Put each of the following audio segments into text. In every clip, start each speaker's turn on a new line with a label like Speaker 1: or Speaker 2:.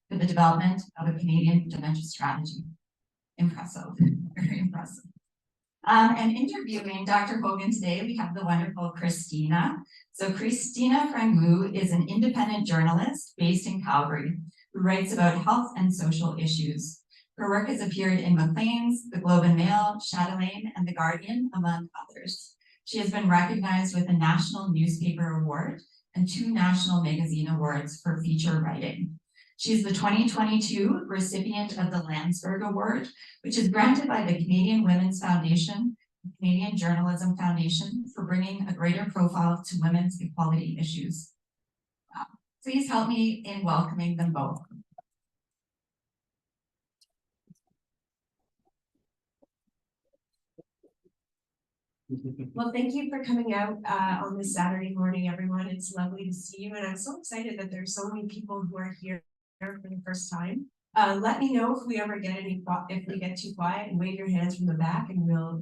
Speaker 1: for the development of a Canadian dementia strategy. Impressive, very impressive. And interviewing Dr. Hogan today, we have the wonderful Christina. So Christina Frangou is an independent journalist based in Calgary who writes about health and social issues. Her work has appeared in Maclean's, the Globe and Mail, Chatelaine, and The Guardian, among others. She has been recognized with a National Newspaper Award and 2 National Magazine Awards for feature writing. She is the 2022 recipient of the Landsberg Award, which is granted by the Canadian Women's Foundation, the Canadian Journalism Foundation, for bringing a greater profile to women's equality issues. Please help me in welcoming them both.
Speaker 2: Well, thank you for coming out on this Saturday morning, everyone. It's lovely to see you, and I'm so excited that there's so many people who are here for the first time. Let me know if we ever get if we get too quiet, and wave your hands from the back, and we'll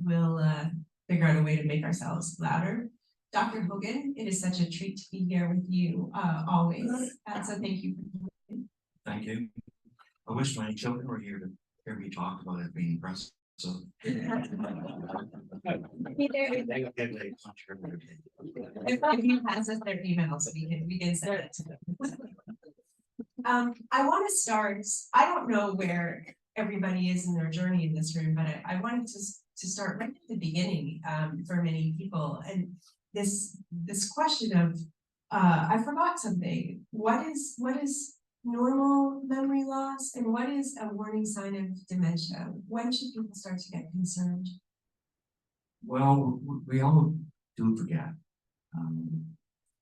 Speaker 2: figure out a way to make ourselves louder. Dr. Hogan, it is such a treat to be here with you always. So thank you for coming.
Speaker 3: Thank you. I wish my children were here to hear me talk about it being impressive. So
Speaker 2: If you pass us their emails, we can send it to them. I want to start. I don't know where everybody is in their journey in this room, but I wanted to start right at the beginning for many people. And this question of I forgot something. What is normal memory loss, and what is a warning sign of dementia? When should people start to get concerned?
Speaker 3: Well, we all do forget.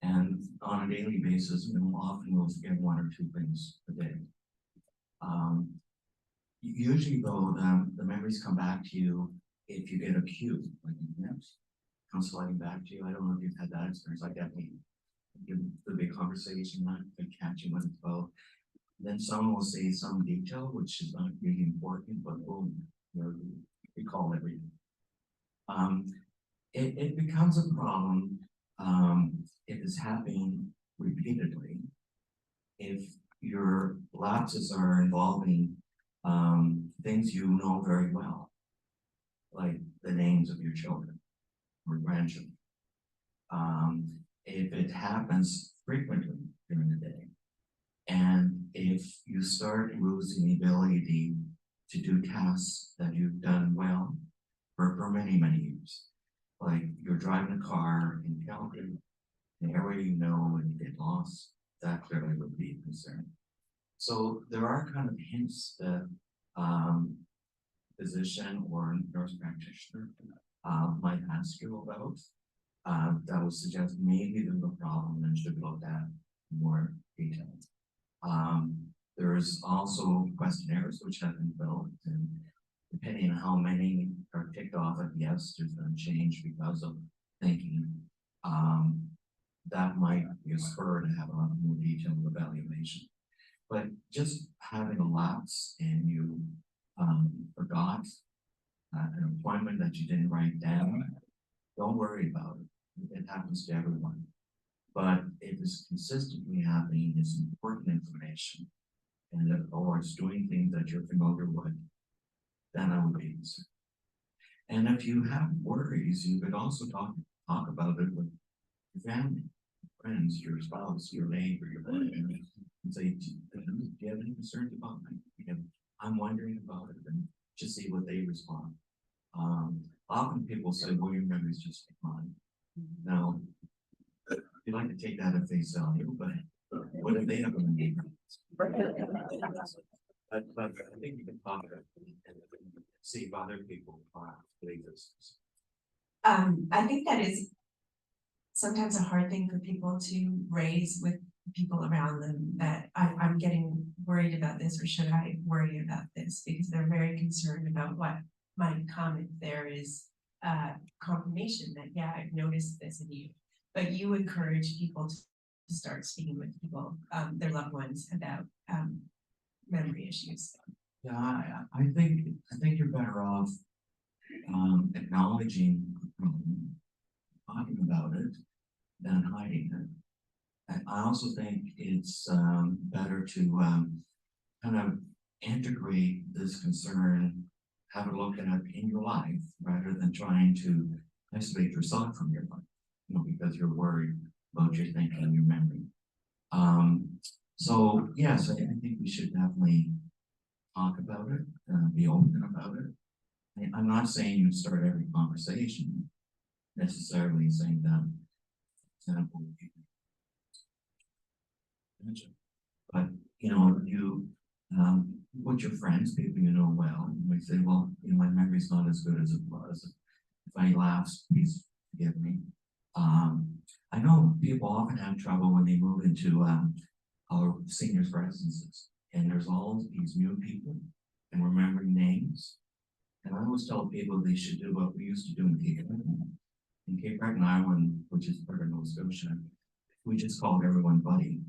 Speaker 3: And on a daily basis, often we'll forget 1 or 2 things a day. Usually though, the memories come back to you if you get a cue, like comes sliding back to you. I don't know if you've had that experience. Like that, the big conversation, not catching what it's about. Then someone will say some detail, which is not really important, but boom, you recall everything. It becomes a problem if it's happening repeatedly. If your lapses are involving things you know very well, like the names of your children or grandchildren. If it happens frequently during the day, and if you start losing the ability to do tasks that you've done well for many, many years, like you're driving a car in Calgary, and everywhere you know and you get lost, that clearly would be a concern. So there are kind of hints that physician or nurse practitioner might ask you about that would suggest maybe there's a problem and should look at more detail. There's also questionnaires which have been built, and depending on how many are ticked off at yes, there's going to change because of thinking. That might be a spur to have a more detailed evaluation. But just having a lapse and you forgot an appointment that you didn't write down, don't worry about it. It happens to everyone. But if it's consistently happening, it's important information, and or it's doing things that you're familiar with, then I would be concerned. And if you have worries, you could also talk about it with your family, friends, your spouse, your neighbor, your partner, and say, do you have any concerns about me? I'm wondering about it, and just see what they respond. Often people say, well, your memory's just like mine. Now, you'd like to take that at face value, but what if they have a memory? But I think you can talk about it and see if other people believe this.
Speaker 2: I think that is sometimes a hard thing for people to raise with people around them, that I'm getting worried about this, or should I worry about this, because they're very concerned about what might come if there is confirmation that, yeah, I've noticed this in you. But you encourage people to start speaking with people, their loved ones, about memory issues.
Speaker 3: Yeah, I think you're better off acknowledging the problem, talking about it, than hiding it. I also think it's better to kind of integrate this concern, have a look at it in your life, rather than trying to isolate yourself from your life, because you're worried about your thinking and your memory. So yes, I think we should definitely talk about it, be open about it. I'm not saying you start every conversation necessarily saying that, for example, but you with your friends, people you know well, you might say, well, my memory's not as good as it was. If I lapse, please forgive me. I know people often have trouble when they move into our seniors' residences, and there's all these new people and remembering names. And I always tell people they should do what we used to do in Cape Breton. In Cape Breton Island, which is part of Nova Scotia, we just called everyone buddy.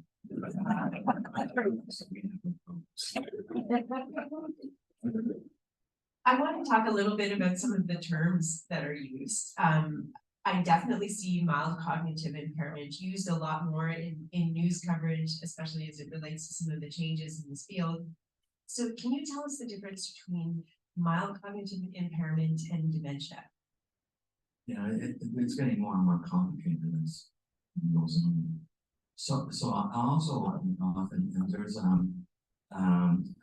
Speaker 2: I want to talk a little bit about some of the terms that are used. I definitely see mild cognitive impairment used a lot more in news coverage, especially as it relates to some of the changes in this field. So can you tell us the difference between mild cognitive impairment and dementia?
Speaker 3: Yeah, it's getting more and more complicated as it goes on. So I also often, there's a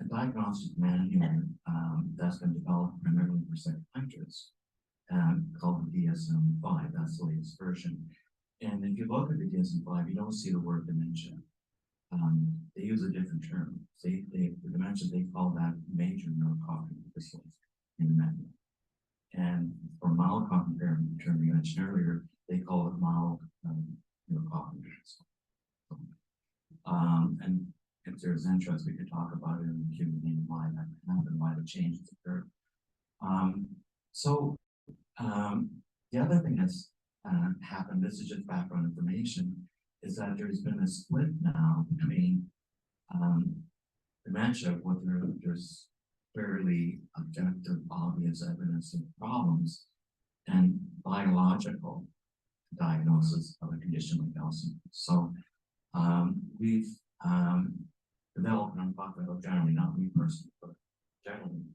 Speaker 3: diagnostic manual that's been developed primarily for psychiatrists called the DSM-5. That's the latest version. And if you look at the DSM-5, you don't see the word dementia. They use a different term. The dementia, they call that major neurocognitive disorder in the manual. And for mild cognitive impairment, the term you mentioned earlier, they call it mild neurocognitive disorder. And if there's interest, we could talk about it in the Q&A and why that happened, why the changes occurred. The other thing that's happened, this is just background information, is that there's been a split now between dementia, where there's fairly objective, obvious evidence of problems, and biological diagnosis of a condition like Alzheimer's. So we've developed, and I'm talking about generally, not me personally, but generally,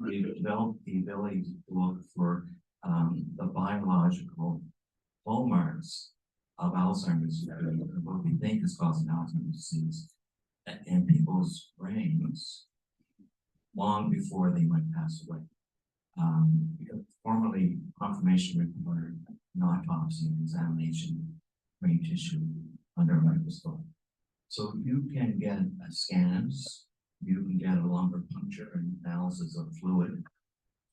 Speaker 3: we've developed the ability to look for the biological hallmarks of Alzheimer's disease, what we think is causing Alzheimer's disease in people's brains long before they might pass away. Because formerly, confirmation required an autopsy and examination of brain tissue under a microscope. So you can get scans, you can get a lumbar puncture and analysis of fluid,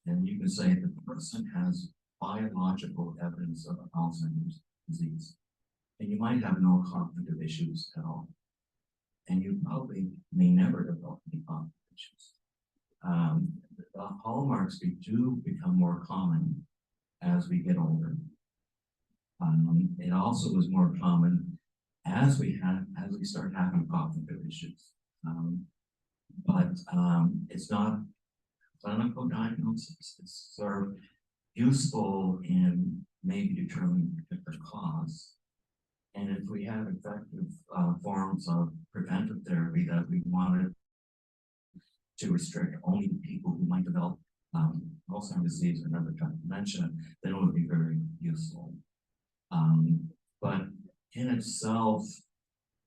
Speaker 3: and you can say the person has biological evidence of Alzheimer's disease. And you might have no cognitive issues at all. And you probably may never develop any cognitive issues. The hallmarks do become more common as we get older. It also is more common as we start having cognitive issues. But it's not clinical diagnosis. It's sort of useful in maybe determining a particular cause. And if we have effective forms of preventive therapy that we wanted to restrict only people who might develop Alzheimer's disease or another type of dementia, then it would be very useful. But in itself,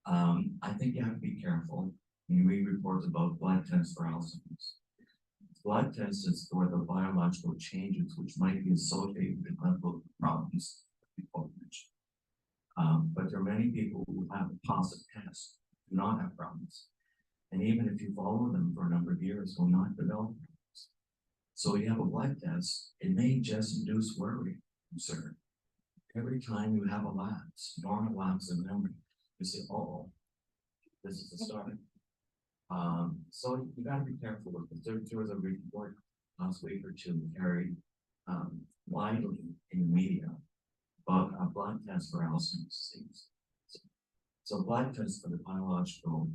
Speaker 3: I think you have to be careful when you read reports about blood tests for Alzheimer's. Blood tests is for the biological changes which might be associated with clinical problems before mentioned. But there are many people who have a positive test, do not have problems. And even if you follow them for a number of years, will not develop problems. So you have a blood test, it may just induce worry, concern. Every time you have a lapse, normal lapse in memory, you say, oh, this is the start. So you got to be careful with this. There was a report last week or two carried widely in the media about a blood test for Alzheimer's disease. So blood test for the biological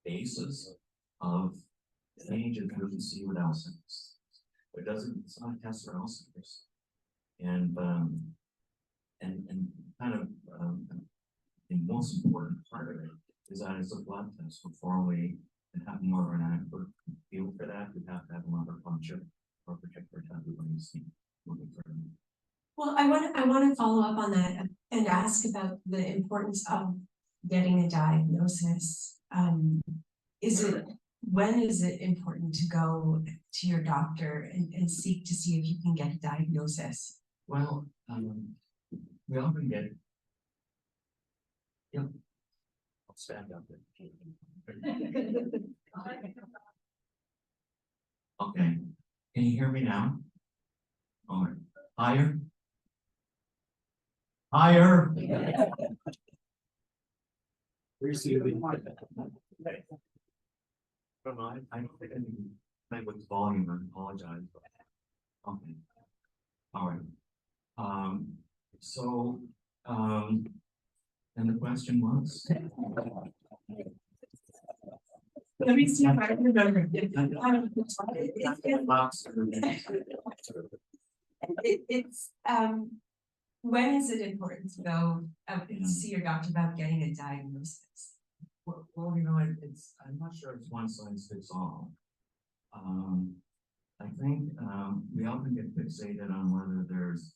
Speaker 3: basis of changes we can see with Alzheimer's. But it's not a test for Alzheimer's. And kind of the most important part of it is that it's a blood test. Formerly, to have more of an adequate feel for that, we'd have to have another function or particular type of thing moving forward.
Speaker 2: Well, I wanna follow up on that and ask about the importance of getting a diagnosis. When is it important to go to your doctor and seek to see if you can get a diagnosis?
Speaker 3: Well, we often get. Yep. I'll stand up there. Okay, can you hear me now? All right, higher? Higher? I don't think I can play with volume, I apologize. Okay. All right. And the question was?
Speaker 2: Let me see if I remember. It's when is it important to go to see your doctor about getting a diagnosis?
Speaker 3: Well, I'm not sure it's one size fits all. I think, we often get fixated on whether there's,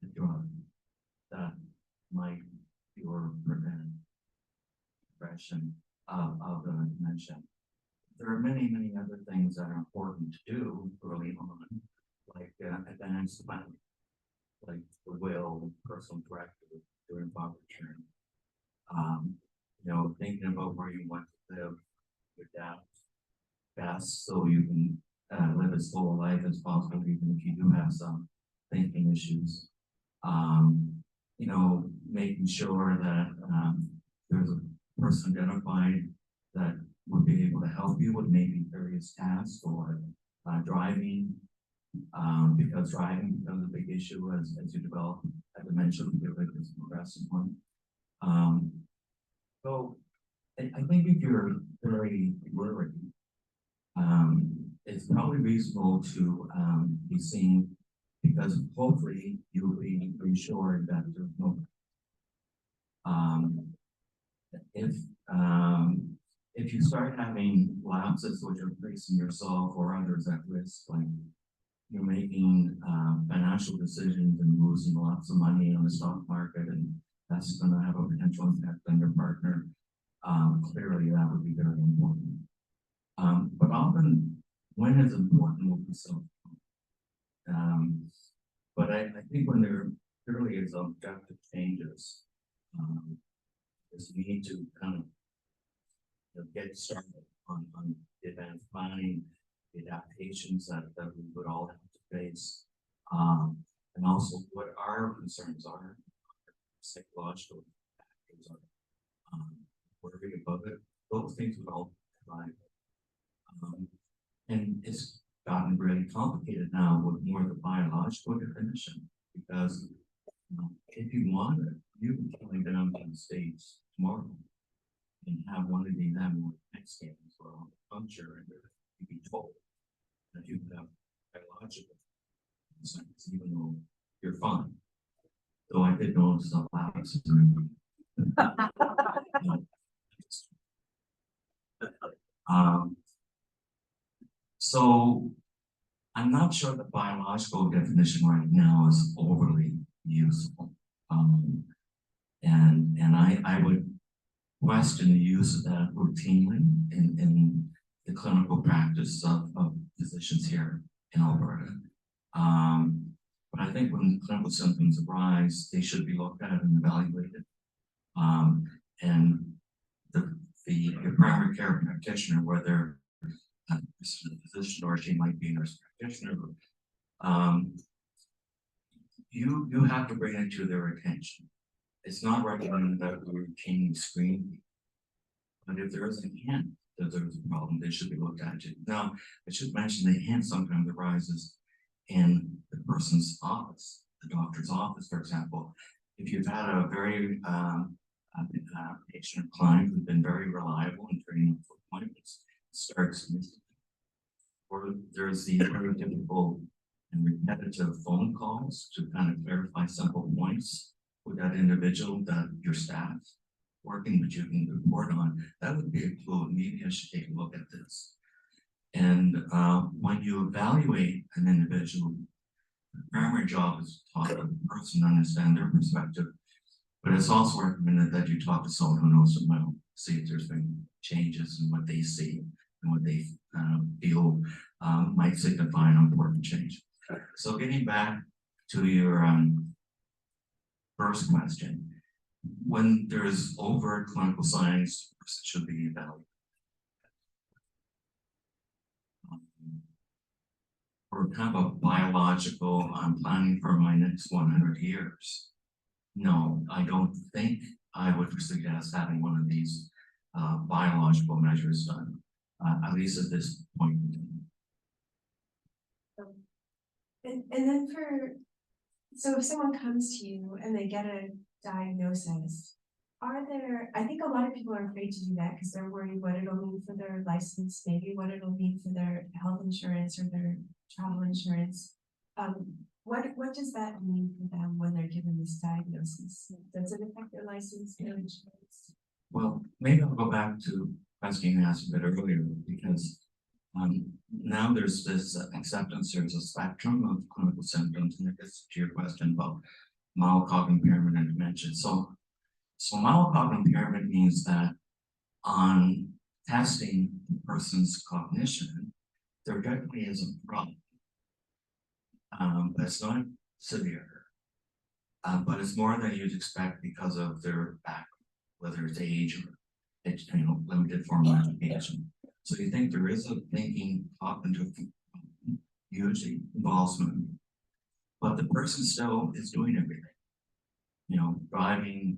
Speaker 3: a drug that might cure or prevent progression of the dementia. There are many, many other things that are important to do early on, like, advanced planning, like the will, personal directive, during poverty sharing. Thinking about where you want to live, your dad best, so you can live as full a life as possible, even if you do have some thinking issues. Making sure that there's a person identified that would be able to help you with maybe various tasks or driving, because driving becomes a big issue as you develop a dementia, particularly if it's a progressive one. So I think if you're very worried, it's probably reasonable to be seen, because hopefully you will be reassured that there's no. If you start having lapses which are placing yourself or others at risk, like you're making financial decisions and losing lots of money on the stock market, and that's going to have a potential impact on your partner, clearly that would be very important. But often when it's important will be so. But I think when there clearly is objective changes, is we need to kind of get started on the advanced planning, the adaptations that we would all have to face, and also what our concerns are, psychological factors are, worry about it. Those things would all provide. And it's gotten really complicated now with more of the biological definition, because if you want it, you can fly down to the States tomorrow and have one of these animal next scans or a puncture, and you be told that you have biological concerns, even though you're fine. So I did notice some lapses. So I'm not sure the biological definition right now is overly useful. And I would question the use of that routinely in the clinical practice of physicians here in Alberta. But I think when clinical symptoms arise, they should be looked at and evaluated. And your primary care practitioner, whether a physician or she might be a nurse practitioner, you have to bring it to their attention. It's not recommended that we routinely screen, but if there is a hint that there's a problem, they should be looked at. Now, I should mention the hint sometimes arises in the person's office, the doctor's office, for example. If you've had a very patient or client who's been very reliable in turning up for appointments, starts missing, or there's the very difficult and repetitive phone calls to kind of clarify simple points with that individual, that your staff, working with you can report on, that would be a clue. Maybe I should take a look at this. And when you evaluate an individual, the primary job is to talk to the person, understand their perspective, but it's also recommended that you talk to someone who knows them well, see if there's been changes in what they see and what they feel might signify an important change. So getting back to your first question, when there's overt clinical signs, the person should be evaluated. Or kind of a biological, I'm planning for my next 100 years. No, I don't think I would suggest having one of these biological measures done, at least at this point in time.
Speaker 2: And then so if someone comes to you and they get a diagnosis, I think a lot of people are afraid to do that because they're worried what it'll mean for their license, maybe what it'll mean for their health insurance or their travel insurance. What does that mean for them when they're given this diagnosis? Does it affect their license, their insurance?
Speaker 3: Well, maybe I'll go back to the question you asked a bit earlier, because now there's this acceptance, there's a spectrum of clinical symptoms, and it gets to your question about mild cognitive impairment and dementia. So mild cognitive impairment means that on testing the person's cognition, there definitely is a problem. But it's not severe, but it's more than you'd expect because of their background, whether it's age or it's, limited formal education. So you think there is a thinking cognitive usually involves movement, but the person still is doing everything. Driving,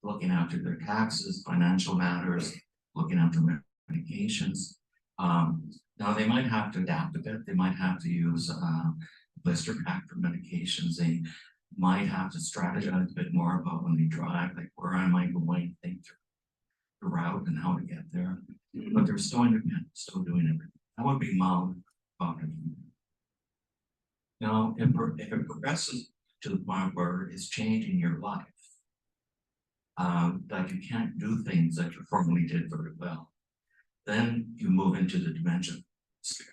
Speaker 3: looking after their taxes, financial matters, looking after medications. Now they might have to adapt a bit. They might have to use blister pack for medications. They might have to strategize a bit more about when they drive, like where am I going, think through the route and how to get there. But they're still independent, still doing everything. That would be mild cognitive. Now, if it progresses to the point where it's changing your life, that you can't do things that you formerly did very well, then you move into the dementia sphere.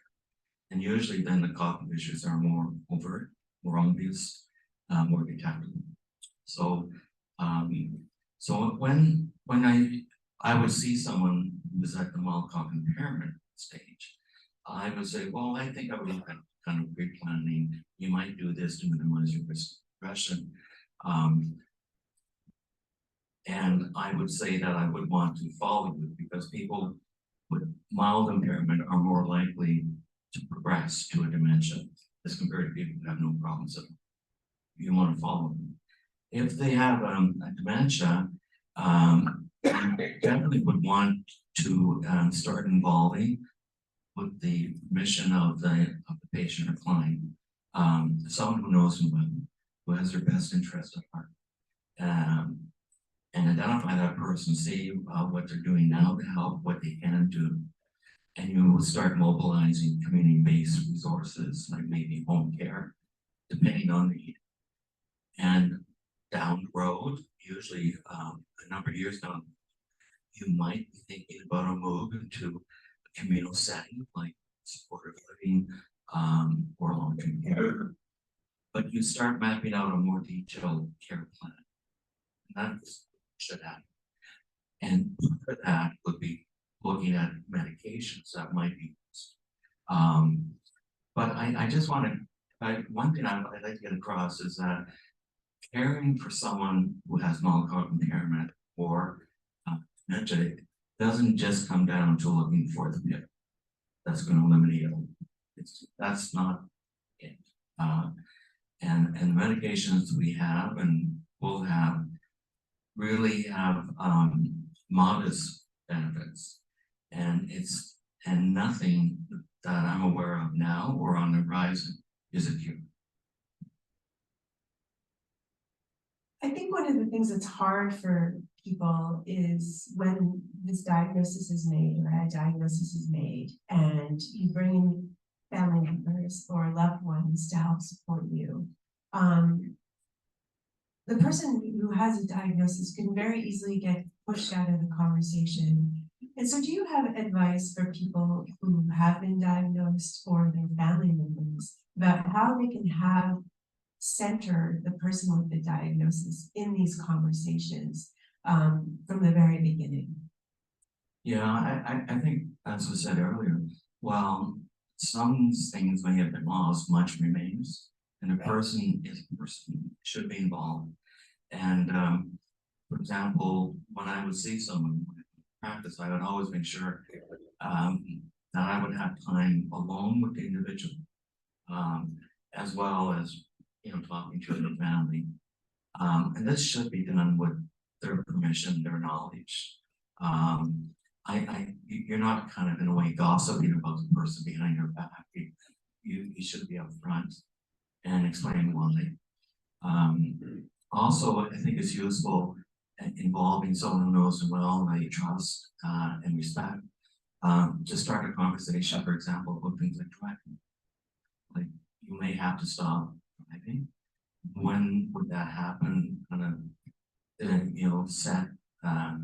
Speaker 3: And usually then the cognitive issues are more overt, more obvious, more detectable. So when I would see someone who's at the mild cognitive impairment stage, I would say, well, I think I would look at kind of pre-planning. You might do this to minimize your risk of depression. And I would say that I would want to follow you because people with mild impairment are more likely to progress to a dementia as compared to people who have no problems at all. You want to follow them. If they have a dementia, you definitely would want to start involving, with the permission of the patient or client, someone who knows them well, who has their best interest at heart. And identify that person, see what they're doing now to help, what they can do. And you will start mobilizing community-based resources, like maybe home care, depending on the need. And down the road, usually a number of years down, you might be thinking about a move into a communal setting, like supportive living or long-term care. But you start mapping out a more detailed care plan. And that's should happen. And for that would be looking at medications that might be used. But I just want to, one thing I'd like to get across is that caring for someone who has mild cognitive impairment or dementia doesn't just come down to looking for the pill that's going to eliminate it. That's not it. And medications we have and will have really have modest benefits, and nothing that I'm aware of now or on the horizon is a cure.
Speaker 2: I think one of the things that's hard for people is when this diagnosis is made or a diagnosis is made and you bring in family members or loved ones to help support you. The person who has a diagnosis can very easily get pushed out of the conversation. And so do you have advice for people who have been diagnosed or their family members about how they can have center the person with the diagnosis in these conversations from the very beginning?
Speaker 3: Yeah, I think, as I said earlier, while some things may have been lost, much remains. And a person is a person, should be involved. And for example, when I would see someone in practice, I would always make sure that I would have time alone with the individual, as well as, you know, talking to their family. And this should be done with their permission, their knowledge. You're not kind of in a way gossiping about the person behind your back. You should be upfront and explain why. Also, I think it's useful involving someone who knows them well, that you trust and respect. To start a conversation, for example, about things like driving. Like, you may have to stop driving. When would that happen? Kind of, you know, set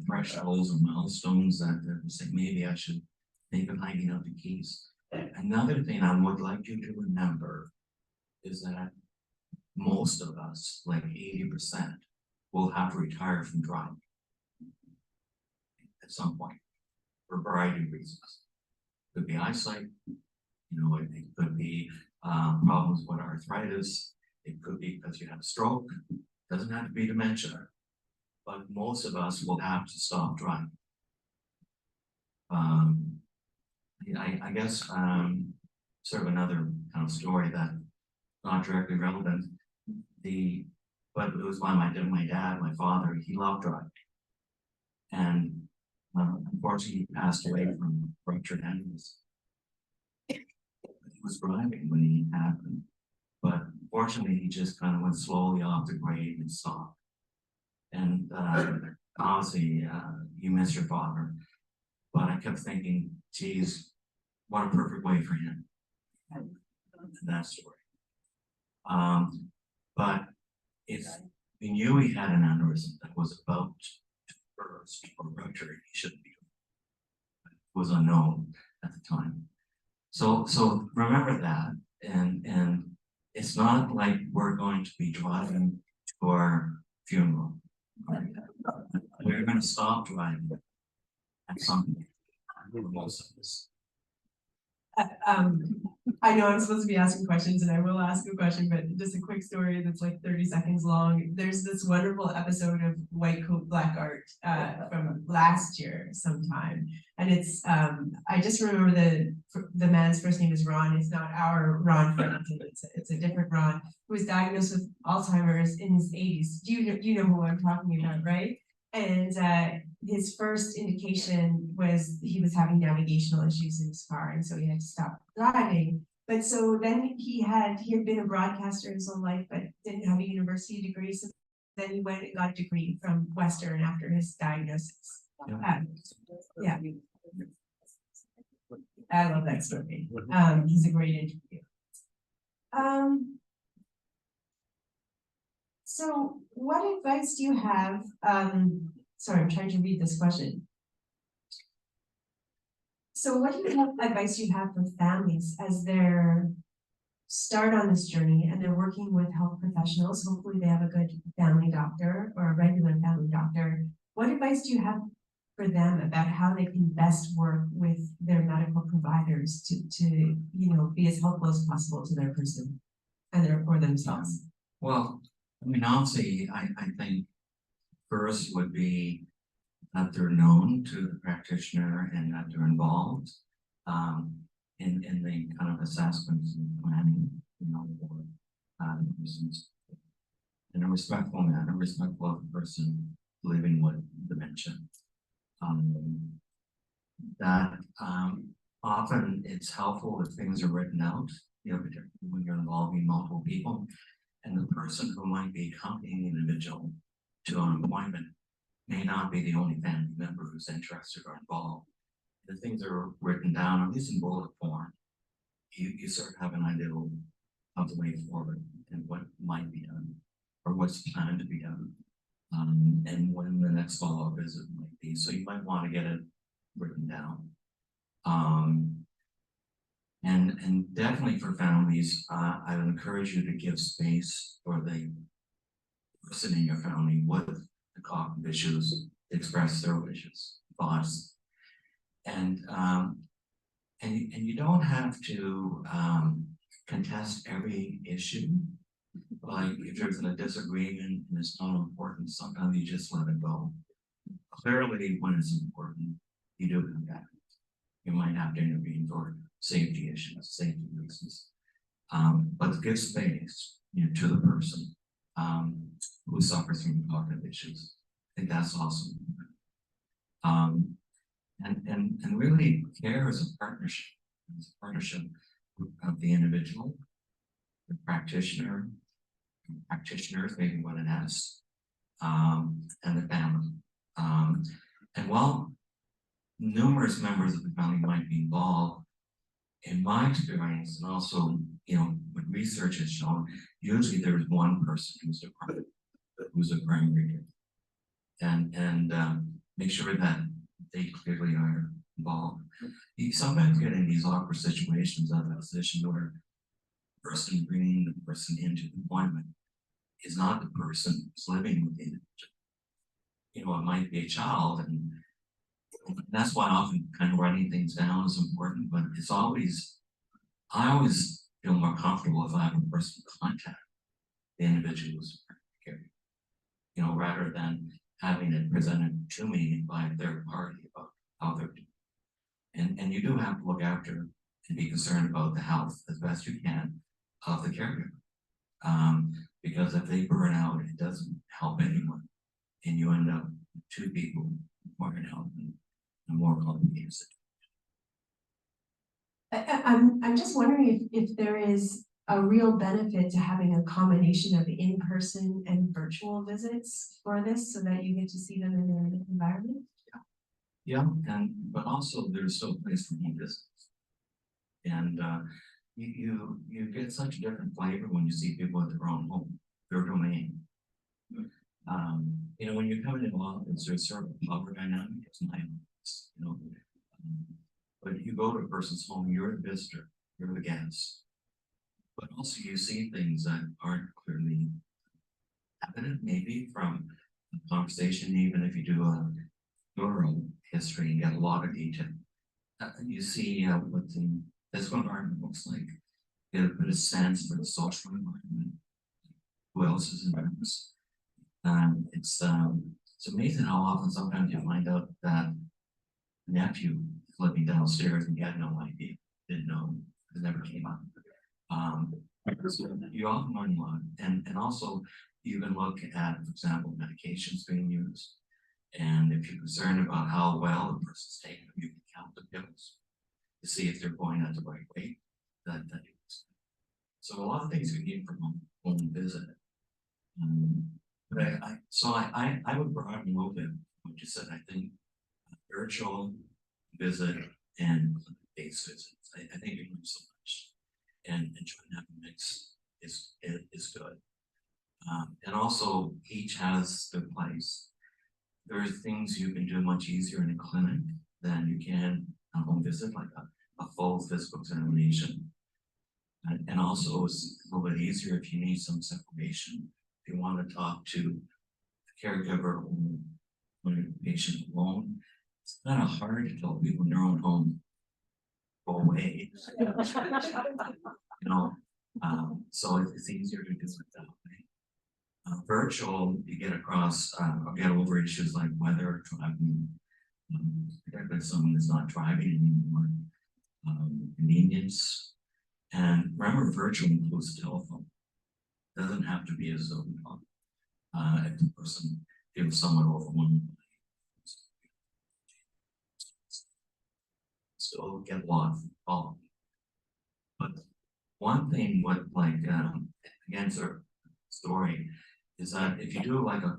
Speaker 3: thresholds or milestones that say maybe I should think of hanging out the keys. Another thing I would like you to remember is that most of us, like 80%, will have to retire from driving at some point for a variety of reasons. It could be eyesight, you know, it could be problems with arthritis, it could be because you have a stroke, it doesn't have to be dementia, but most of us will have to stop driving. I guess sort of another kind of story that not directly relevant. But it was my dad, my father. He loved driving, and unfortunately, he passed away from ruptured aneurysm. He was driving when it happened, but fortunately, he just kind of went slowly off the grade and stopped. And obviously, you miss your father, but I kept thinking, geez, what a perfect way for him. And that story. But if we knew he had an aneurysm that was about to burst or rupture, he shouldn't be doing it. It was unknown at the time. So remember that, and it's not like we're going to be driving to our funeral. We're going to stop driving at some point. Most of us.
Speaker 2: I know I'm supposed to be asking questions, and I will ask a question, but just a quick story that's like 30 seconds long. There's this wonderful episode of White Coat Black Art from last year sometime, and it's I just remember the man's first name is Ron. It's not our Ron Franklin. It's a different Ron who was diagnosed with Alzheimer's in his 80s. You know who I'm talking about, right? And his first indication was he was having navigational issues in his car, and so he had to stop driving. But so then he had been a broadcaster his whole life, but didn't have a university degree. So then he went and got a degree from Western after his diagnosis. Yeah, I love that story. He's a great interview. So what advice do you have? Sorry, I'm trying to read this question. So what advice do you have for families as they're start on this journey and they're working with health professionals? Hopefully they have a good family doctor or a regular family doctor. What advice do you have for them about how they can best work with their medical providers to you know, be as helpful as possible to their person and or themselves?
Speaker 3: Well, I mean, obviously, I think first would be that they're known to the practitioner and that they're involved in the kind of assessments and planning, you know, for the person's in a respectful manner, respectful of the person living with dementia. That often it's helpful if things are written out, you know, particularly when you're involving multiple people, and the person who might be accompanying the individual to an appointment may not be the only family member who's interested or involved. The things are written down, at least in bullet form. You sort of have an idea of the way forward and what might be done or what's planned to be done, and when the next follow-up visit might be. these, so you might want to get it written down. And definitely for families, I would encourage you to give space for the person in your family with the cognitive issues to express their wishes, thoughts. And you don't have to contest every issue. Like if there's a disagreement and it's not important, sometimes you just let it go. Clearly, when it's important, you do come back. You might have to intervene for safety issues, safety reasons. But give space, to the person who suffers from cognitive issues. I think that's awesome. And really care is a partnership. It's a partnership of the individual, the practitioner, practitioners, maybe what it has, and the family. And while numerous members of the family might be involved, in my experience, and also, what research has shown, usually there's one person who's a primary care, and make sure that they clearly are involved. You sometimes get in these awkward situations of a position where the person bringing the person into the appointment is not the person who's living with the individual. It might be a child, and that's why often kind of writing things down is important, but I always feel more comfortable if I have a personal contact the individual who's caring, rather than having it presented to me by a third party about how they're doing. And you do have to look after and be concerned about the health as best you can of the caregiver. Because if they burn out, it doesn't help anyone. And you end up with two people burning out in a more complicated situation.
Speaker 2: I'm just wondering if there is a real benefit to having a combination of in-person and virtual visits for this, so that you get to see them in their environment.
Speaker 3: Yeah, but also there's still a place for home visits, and you get such a different flavor when you see people at their own home, their domain. When you come into an office, there's sort of a power dynamic. It's my office, but you go to a person's home, you're the visitor, you're the guest, but also you see things that aren't clearly evident, maybe from a conversation, even if you do a thorough history and get a lot of detail. You see what the physical environment looks like, get a bit of sense for the social environment, who else is in the house. It's amazing how often sometimes you find out that nephew is living downstairs and you had no idea, didn't know, it never came up. So you often learn a lot, and also you can look at, for example, medications being used, and if you're concerned about how well the person's taking them, you can count the pills to see if they're going at the right rate. So a lot of things you get from home visit. But I would broaden a little bit what you said. I think virtual visit and based visits. I think you learn so much, and trying to have a mix is good. And also each has their place. There are things you can do much easier in a clinic than you can a home visit, like a full physical examination. And also it's a little bit easier if you need some separation. If you want to talk to the caregiver or the patient alone, it's kind of hard to tell people in their own home, go away. So it's easier to do it that way. Virtual, you get across or get over issues like weather, driving, particularly someone that's not driving anymore, convenience. And remember, virtual includes telephone. It doesn't have to be a Zoom call. If the person feels somewhat overwhelmed, still get lost. But one thing with again, sort of story is that if you do like a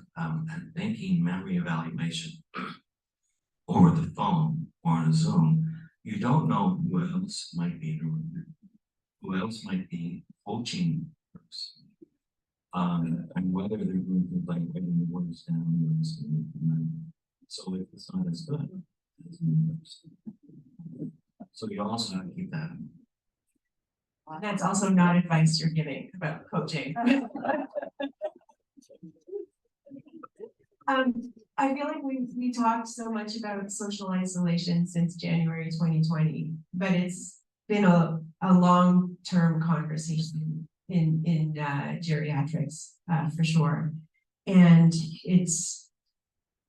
Speaker 3: thinking memory evaluation over the phone or on a Zoom, you don't know who else might be in the room, who else might be coaching the person, and whether they're going to like writing the words down or So if it's not as good as new person. So you also have to keep that in mind.
Speaker 2: That's also not advice you're giving about coaching. I feel like we talked so much about social isolation since January 2020, but it's been a long-term conversation in geriatrics, for sure. And it's,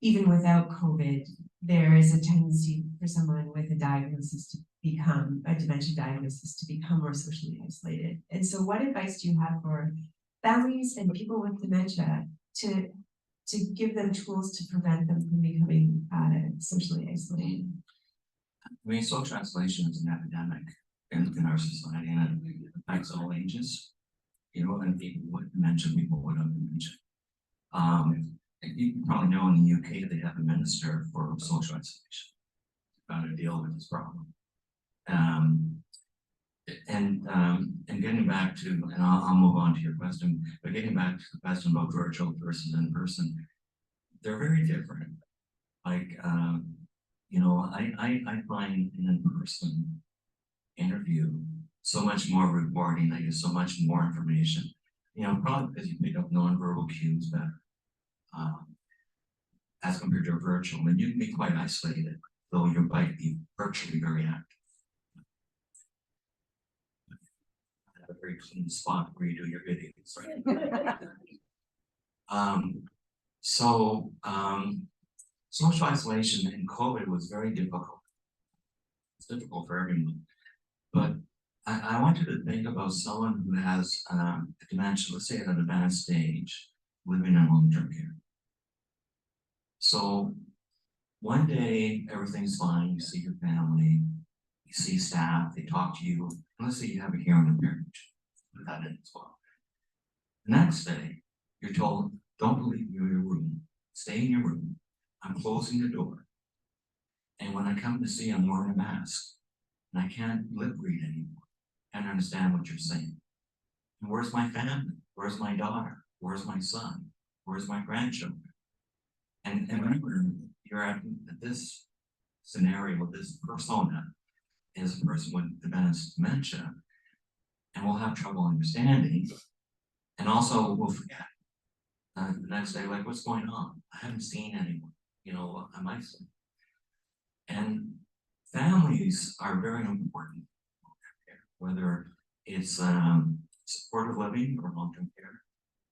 Speaker 2: even without COVID, there is a tendency for someone with a diagnosis to become, a dementia diagnosis, to become more socially isolated. And so what advice do you have for families and people with dementia to give them tools to prevent them from becoming socially isolated?
Speaker 3: I mean, social isolation is an epidemic in our society, and it affects all ages. You know, and people with dementia, people without dementia. And you probably know in the UK they have a minister for social isolation. How to deal with this problem. And getting back to, and I'll move on to your question, but getting back to the question about virtual versus in person, they're very different. Like, you know, I find an in-person interview so much more rewarding. I get so much more information. You know, probably because you pick up nonverbal cues better, as compared to a virtual. And you can be quite isolated, though you might be virtually very active. A very clean spot where you do your videos, right? Social isolation in COVID was very difficult. It's difficult for everyone. But I want you to think about someone who has dementia, let's say at an advanced stage, living in long-term care. So one day everything's fine, you see your family, you see staff, they talk to you. And let's say you have a hearing impairment, put that in as well. The next day, you're told, don't leave your room, stay in your room. I'm closing the door. And when I come to see, I'm wearing a mask and I can't lip read anymore. I can't understand what you're saying. And where's my family? Where's my daughter? Where's my son? Where's my grandchildren? And remember, you're at this scenario, this persona is a person with advanced dementia, and we'll have trouble understanding, and also we'll forget. The next day, like, what's going on? I haven't seen anyone, you know, I'm isolated. And families are very important, whether it's supportive living or long-term care,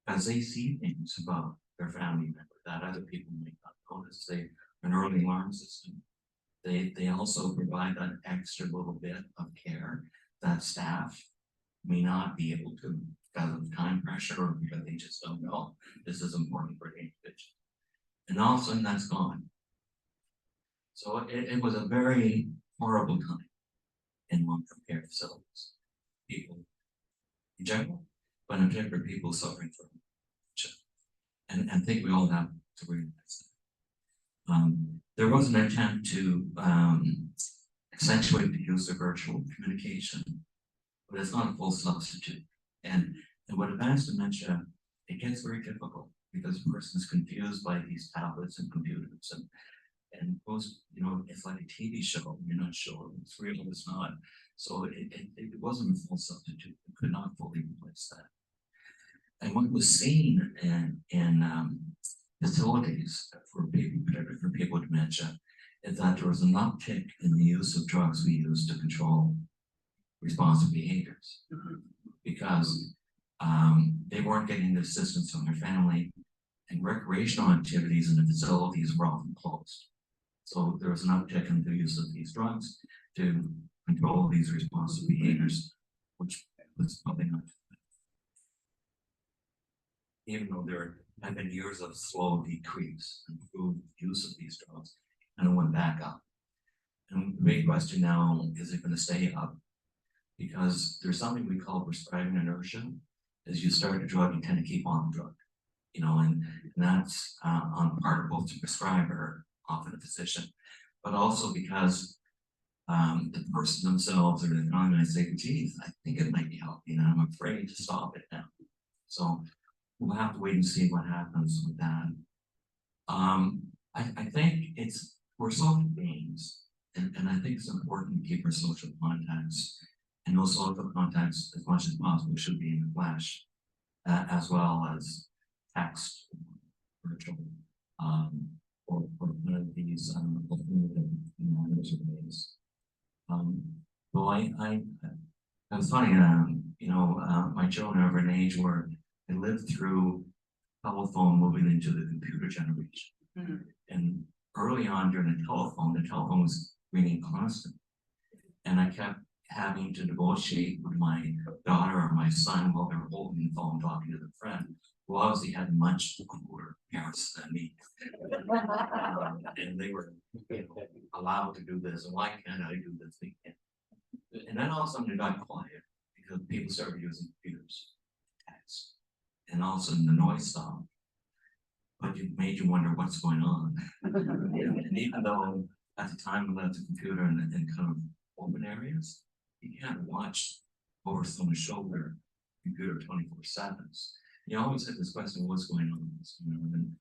Speaker 3: as they see things about their family member that other people may not notice. They an early alarm system. They also provide that extra little bit of care that staff may not be able to because of time pressure or because they just don't know this is important for the individual. And all of a sudden that's gone. So it was a very horrible time in long-term care facilities. People in general, but in particular people suffering from dementia. And I think we all have to realize that. There was an attempt to accentuate the use of virtual communication, but it's not a full substitute. And with advanced dementia, it gets very difficult because the person is confused by these tablets and computers, and most, you know, it's like a TV show. You're not sure it's real, it's not. So it wasn't a full substitute. It could not fully replace that. And what was seen in facilities for people, particularly for people with dementia, is that there was an uptick in the use of drugs we use to control responsive behaviors, because they weren't getting the assistance from their family, and recreational activities in the facilities were often closed. So there was an uptick in the use of these drugs to control these responsive behaviors, which was something up. Even though there have been years of slow decrease in improved use of these drugs, and it went back up. And the big question now is it going to stay up? Because there's something we call prescribing inertia. As you start a drug, you tend to keep on the drug, you know, and that's on part of both the prescriber, often a physician, but also because the person themselves or the time, I say, geez, I think it might be helping, and I'm afraid to stop it now. So we'll have to wait and see what happens with that. I think we're social beings, and I think it's important to keep our social contacts. And those social contacts, as much as possible, should be in the flesh, as well as text, virtual, or one of these alternative manners or ways. Well, it was funny, my children are of an age where they lived through telephone moving into the computer generation.
Speaker 2: Mhm.
Speaker 3: And early on during the telephone was ringing constant. And I kept having to negotiate with my daughter or my son while they were holding the phone talking to their friend, who obviously had much cooler parents than me. And they were, allowed to do this, and why can't I do this? They can't. And then all of a sudden it got quiet because people started using computers, text, and all of a sudden the noise stopped. But it made you wonder what's going on. And even though at the time we left the computer in kind of open areas, you can't watch over someone's shoulder computer 24/7. You always have this question, what's going on? And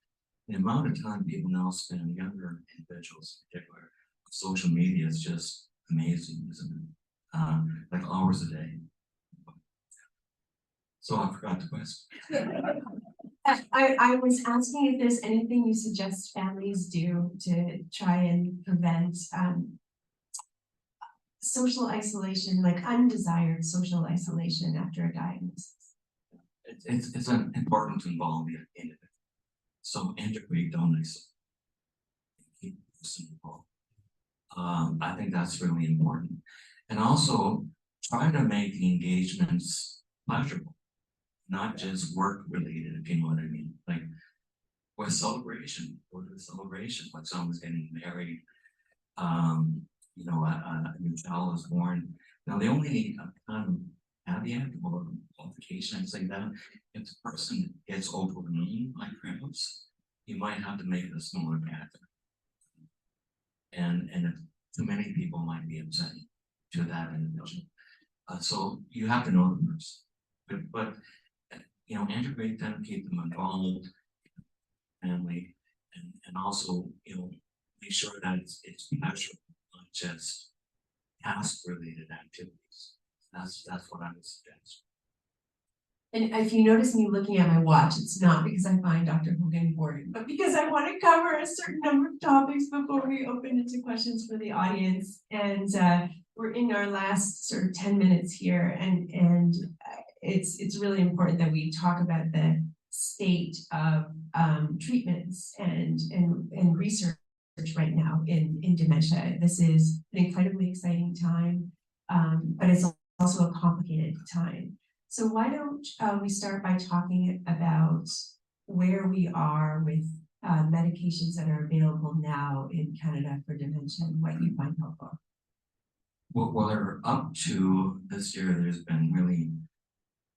Speaker 3: the amount of time people now spend, younger individuals in particular, social media is just amazing, isn't it? Like hours a day. So I forgot the question.
Speaker 2: I was asking if there's anything you suggest families do to try and prevent social isolation, like undesired social isolation after a diagnosis.
Speaker 3: It's important to involve the individual. So integrate, don't isolate. Keep the person involved. I think that's really important. And also try to make the engagements pleasurable, not just work related, if you know what I mean. Like with celebration, go to the celebration, like someone's getting married, a new child is born. Now the only kind of caveat or qualification I say that if the person gets overwhelmed by crowds, you might have to make it a smaller gathering. And if too many people might be upsetting to that individual. So you have to know the person. But integrate them, keep them involved, family, and also, make sure that it's pleasurable, not just task related activities. That's what I would suggest.
Speaker 2: And if you notice me looking at my watch, it's not because I find Dr. Hogan boring, but because I want to cover a certain number of topics before we open it to questions for the audience. And we're in our last sort of 10 minutes here, and it's really important that we talk about the state of treatments and research right now in dementia. This is an incredibly exciting time, but it's also a complicated time. So why don't we start by talking about where we are with medications that are available now in Canada for dementia and what you find helpful?
Speaker 3: Well, they're up to this year, there's been really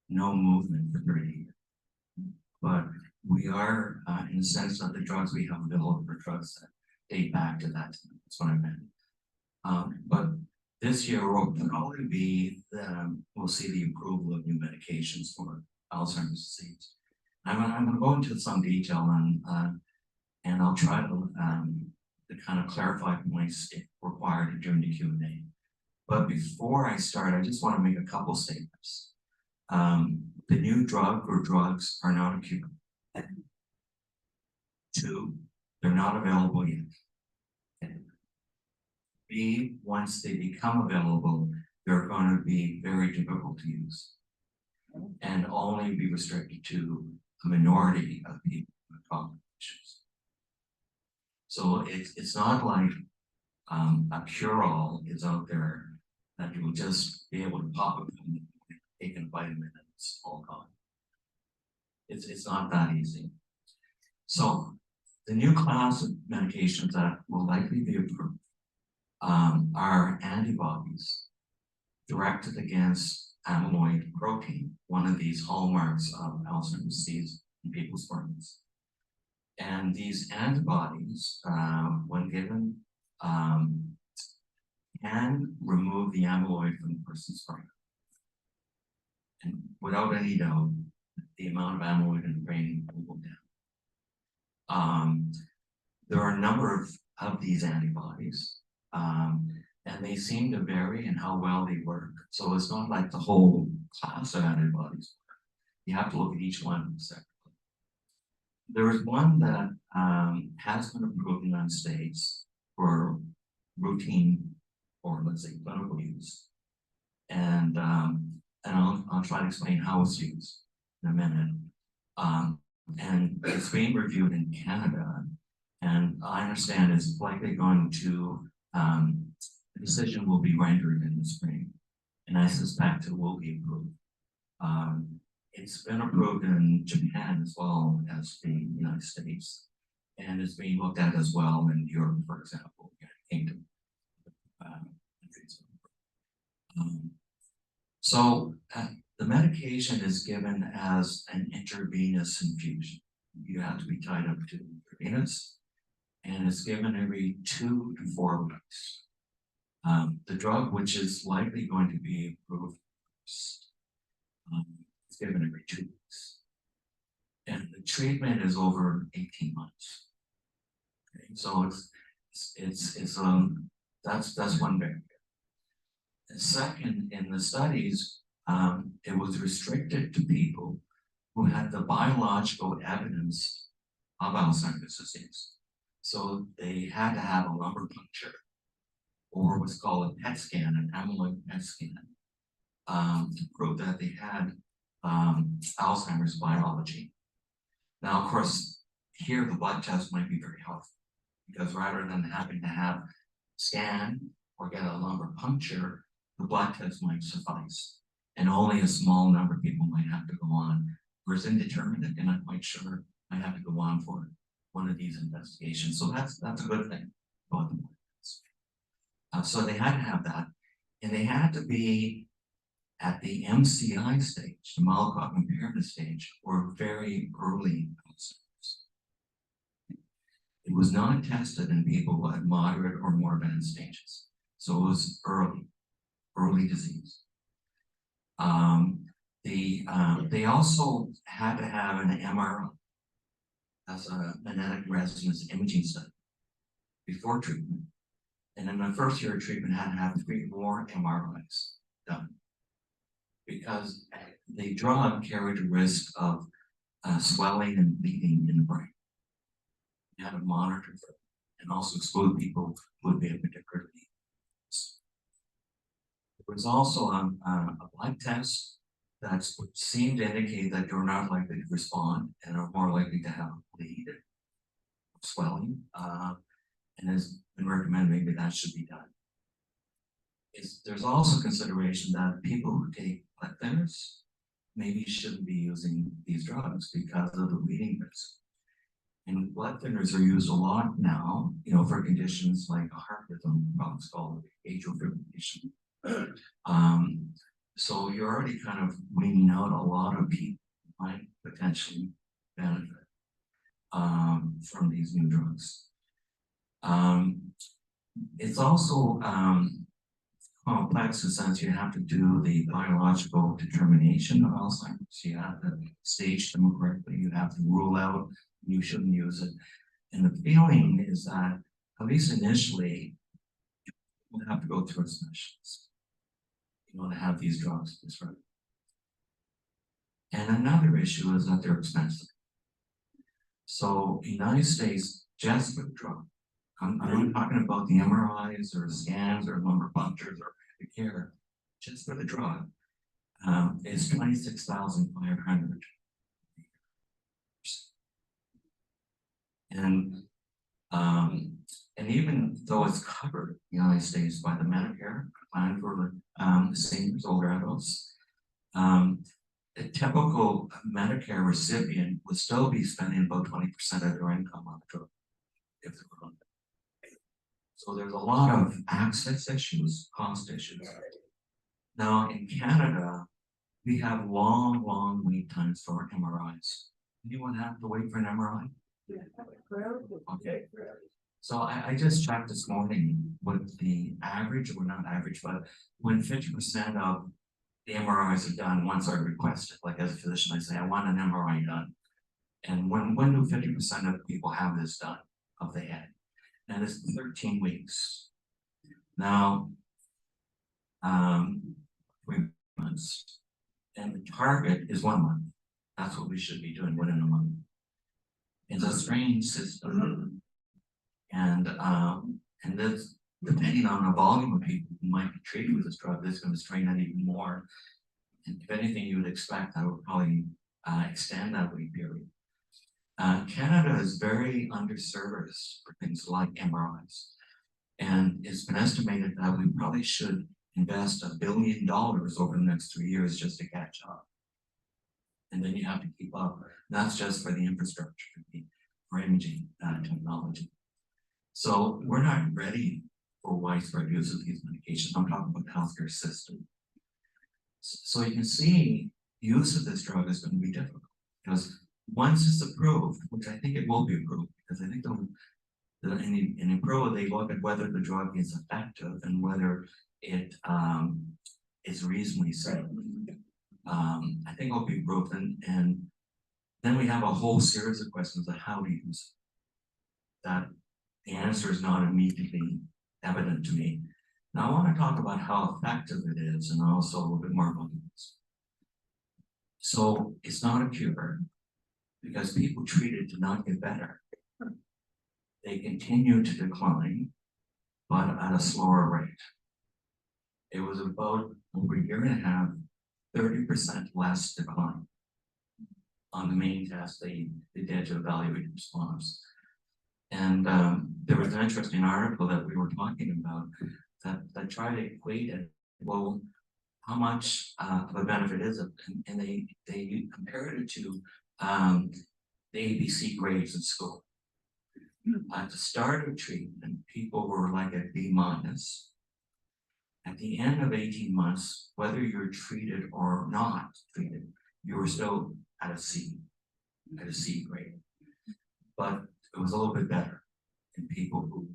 Speaker 3: no movement for 30 years. But we are, in the sense that the drugs we have available for drugs that date back to that time. That's what I meant. But this year will probably be, we'll see the approval of new medications for Alzheimer's disease. I'm going to go into some detail on, and I'll try to kind of clarify points if required during the Q&A. But before I start, I just want to make a couple statements. The new drug or drugs are not a cure. 2, they're not available yet. B, once they become available, they're going to be very difficult to use and only be restricted to a minority of people with cognitive issues. So it's not like a cure-all is out there that you will just be able to pop a pill, take a vitamin, and it's all gone. It's not that easy. So the new class of medications that will likely be approved are antibodies directed against amyloid protein, one of these hallmarks of Alzheimer's disease in people's brains. And these antibodies, when given, can remove the amyloid from the person's brain. And without any doubt, the amount of amyloid in the brain will go down. there are a number of these antibodies, and they seem to vary in how well they work. So it's not like the whole class of antibodies work. You have to look at each one separately. There is one that has been approved in the United States for routine, or let's say clinical use. And I'll try to explain how it's used in a minute. And it's being reviewed in Canada, and I understand it's likely going to, the decision will be rendered in the spring, and I suspect it will be approved. It's been approved in Japan as well as the United States, and it's being looked at as well in Europe, for example, United Kingdom. So the medication is given as an intravenous infusion. You have to be tied up to intravenous, and it's given every 2 to 4 weeks. The drug, which is likely going to be approved first, is given every 2 weeks. And the treatment is over 18 months. Okay, so that's one barrier. And second, in the studies, it was restricted to people who had the biological evidence of Alzheimer's disease. So they had to have a lumbar puncture, or what's called a PET scan, an amyloid PET scan, to prove that they had Alzheimer's biology. Now, of course, here the blood test might be very helpful, because rather than having to have scan or get a lumbar puncture, the blood test might suffice, and only a small number of people might have to go on. Whereas indeterminate, and not quite sure, might have to go on for one of these investigations. So that's a good thing about the blood test. So they had to have that, and they had to be at the MCI stage, the mild cognitive impairment stage, or very early Alzheimer's. It was not tested in people who had moderate or more advanced stages. So it was early disease. They also had to have an MRI, as a magnetic resonance imaging study, before treatment. And in the first year of treatment, had to have 3 more MRIs done, because the drug carried a risk of swelling and bleeding in the brain. You had to monitor for it, and also exclude people who would be at particularly. There was also a blood test that seemed to indicate that you're not likely to respond and are more likely to have bleed, swelling, and has been recommended maybe that should be done. There's also consideration that people who take blood thinners maybe shouldn't be using these drugs because of the bleeding risk. And blood thinners are used a lot now, for conditions like heart rhythm, what's called atrial fibrillation. So you're already kind of weaning out a lot of people who might potentially benefit from these new drugs. It's also complex in the sense you have to do the biological determination of Alzheimer's. You have to stage them correctly. You have to rule out you shouldn't use it. And the feeling is that, at least initially, you have to go through a specialist. You want to have these drugs this right. And another issue is that they're expensive. So in the United States, just for the drug, I'm not talking about the MRIs or scans or lumbar punctures or the care, just for the drug, is $26,500. And even though it's covered in the United States by the Medicare plan for seniors, older adults, a typical Medicare recipient would still be spending about 20% of their income on the drug if they were on it. So there's a lot of access issues, cost issues. Now in Canada, we have long wait times for MRIs. Anyone have to wait for an MRI? Okay. So I just checked this morning with the average, or not average, but when 50% of the MRIs are done once I request it, like as a physician, I say, I want an MRI done. And when do 50% of people have this done? of the head. And it's 13 weeks. Now, 3 months. And the target is 1 month. That's what we should be doing within a month. It's a strange system. And this, depending on the volume of people who might be treated with this drug, this is going to strain that even more. And if anything, you would expect that would probably extend that wait period. Canada is very underserviced for things like MRIs. And it's been estimated that we probably should invest $1 billion over the next 3 years just to catch up. And then you have to keep up. That's just for the infrastructure, for imaging technology. So we're not ready for widespread use of these medications. I'm talking about the healthcare system. So you can see use of this drug is going to be difficult because once it's approved, which I think it will be approved, because I think in approval they look at whether the drug is effective and whether it is reasonably safe. I think it'll be approved, and then we have a whole series of questions of how to use it. That the answer is not immediately evident to me. Now I want to talk about how effective it is and also a little bit more about this. So it's not a cure because people treated do not get better. They continue to decline, but at a slower rate. It was about over a year and a half, 30% less decline on the main test they did to evaluate response. And there was an interesting article that we were talking about that tried to equate it. Well, how much of a benefit is it? And they compared it to the ABC grades in school. At the start of treatment, people were like at B minus. At the end of 18 months, whether you're treated or not treated, you were still at a C grade. But it was a little bit better in people who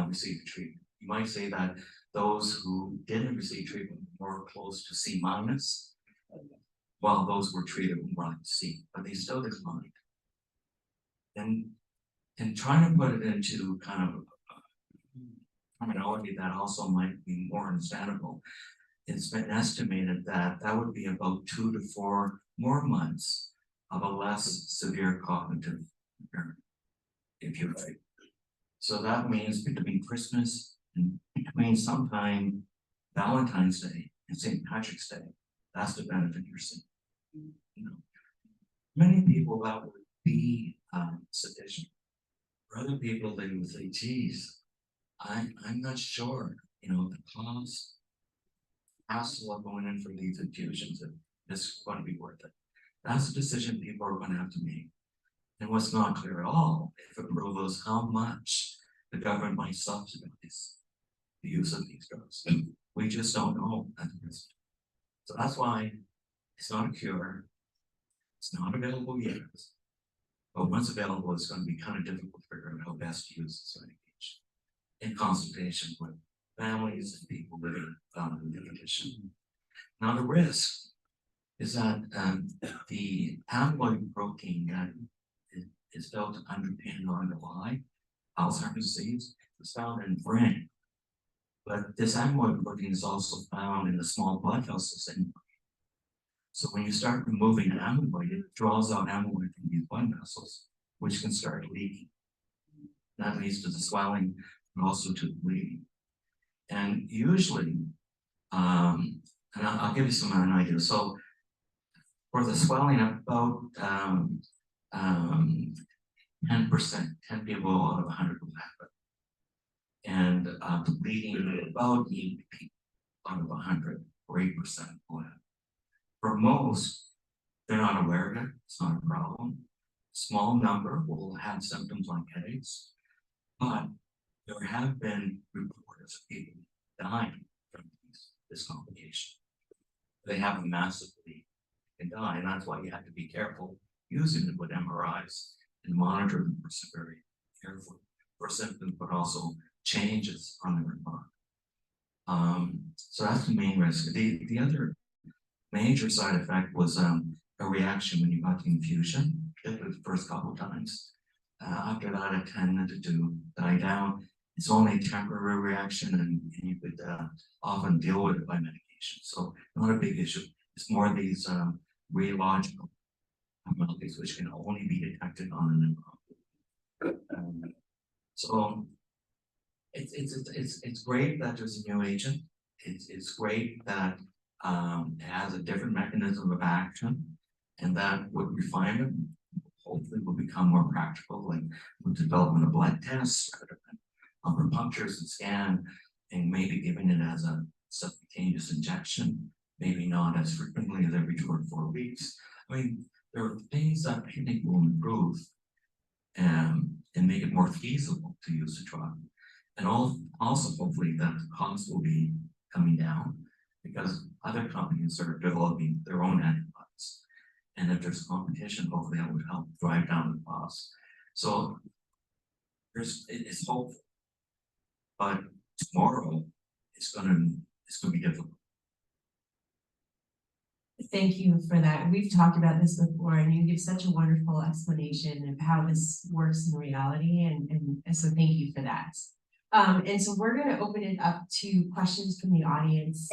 Speaker 3: received treatment. You might say that those who didn't receive treatment were close to C minus, while those who were treated were like C, but they still declined. And trying to put it into kind of a terminology that also might be more understandable, it's been estimated that that would be about 2 to 4 more months of a less severe cognitive impairment if you're treated. So that means between Christmas and between sometime Valentine's Day and St. Patrick's Day, that's the benefit you're seeing. You know, many people that would be sufficient. For other people, they would say, geez, I'm not sure, you know, the cost, hassle of going in for these infusions, and this is going to be worth it. That's a decision people are going to have to make. And what's not clear at all, if approval, is how much the government might subsidize the use of these drugs. We just don't know at this. So that's why it's not a cure. It's not available yet. But once available, it's going to be kind of difficult to figure out how best to use this medication in consultation with families and people living with the condition. Now, the risk is that the amyloid protein that is felt to underpin or underlie Alzheimer's disease is found in the brain. But this amyloid protein is also found in the small blood vessels in the brain. So when you start removing amyloid, it draws out amyloid from these blood vessels, which can start leaking. That leads to the swelling, but also to the bleeding. And usually, and I'll give you an idea. So for the swelling, about 10%, 10 people out of 100 will have it. And the bleeding, about 8 people out of 100, or 8% will have it. For most, they're not aware of it, it's not a problem. Small number will have symptoms like headaches, but there have been reports of people dying from this complication. They have a massive bleed and die, and that's why you have to be careful using it with MRIs and monitor them very carefully for symptoms, but also changes on the remark. So that's the main risk. The other major side effect was a reaction when you got the infusion, particularly the first couple of times. After that, it tended to die down. It's only a temporary reaction, and you could often deal with it by medication. So not a big issue. It's more these radiological abnormalities which can only be detected on an so it's great that there's a new agent. It's great that it has a different mechanism of action, and that with refinement hopefully will become more practical, like with development of blood tests, upper punctures and scan, and maybe giving it as a subcutaneous injection, maybe not as frequently as every 2 or 4 weeks. I mean, there are things that I think will improve and make it more feasible to use the drug. And also hopefully that the cost will be coming down because other companies are developing their own antibodies. And if there's competition, hopefully that would help drive down the cost. So it's hopeful, but tomorrow it's gonna be difficult.
Speaker 2: Thank you for that. We've talked about this before, and you give such a wonderful explanation of how this works in reality, and so thank you for that. And so we're going to open it up to questions from the audience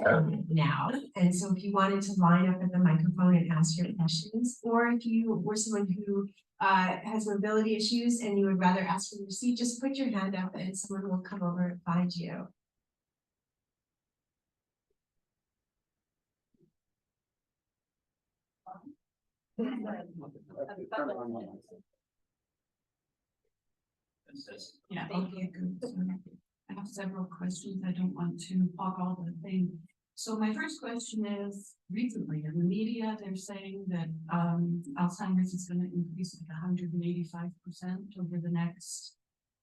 Speaker 2: now. And so if you wanted to line up at the microphone and ask your questions, or if you were someone who has mobility issues and you would rather ask from your seat, just put your hand up and someone will come over and find you.
Speaker 4: Yeah, okay, good. I have several questions. I don't want to hog all the thing. So my first question is, recently in the media, they're saying that Alzheimer's is going to increase like 185% over the next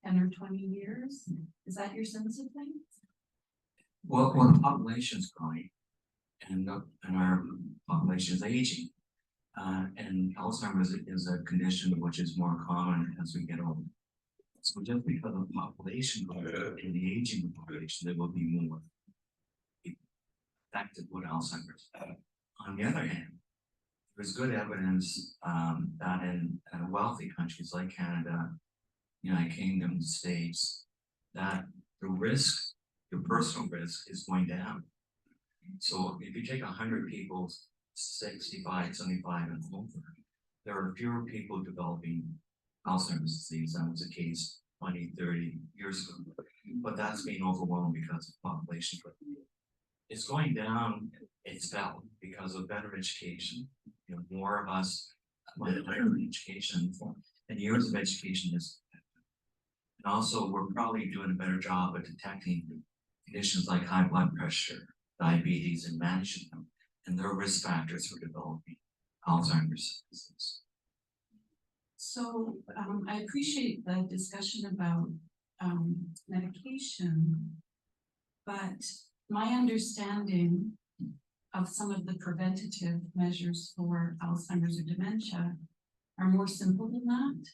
Speaker 4: 10 or 20 years. Is that your sense of things?
Speaker 3: Well, the population's growing, and our population is aging, and Alzheimer's is a condition which is more common as we get older. So just because of population growth and the aging population, there will be more people affected with Alzheimer's. On the other hand, there's good evidence that in wealthy countries like Canada, United Kingdom, States, that the risk, your personal risk, is going down. So if you take 100 people, 65, 75 and over, there are fewer people developing Alzheimer's disease than was the case 20, 30 years ago. But that's being overwhelmed because of population growth. It's going down, it's felt because of better education. You know, more of us want better education, and years of education is. And also, we're probably doing a better job at detecting conditions like high blood pressure, diabetes, and managing them, and their risk factors for developing Alzheimer's disease.
Speaker 4: So I appreciate the discussion about medication, but my understanding of some of the preventative measures for Alzheimer's or dementia are more simple than that.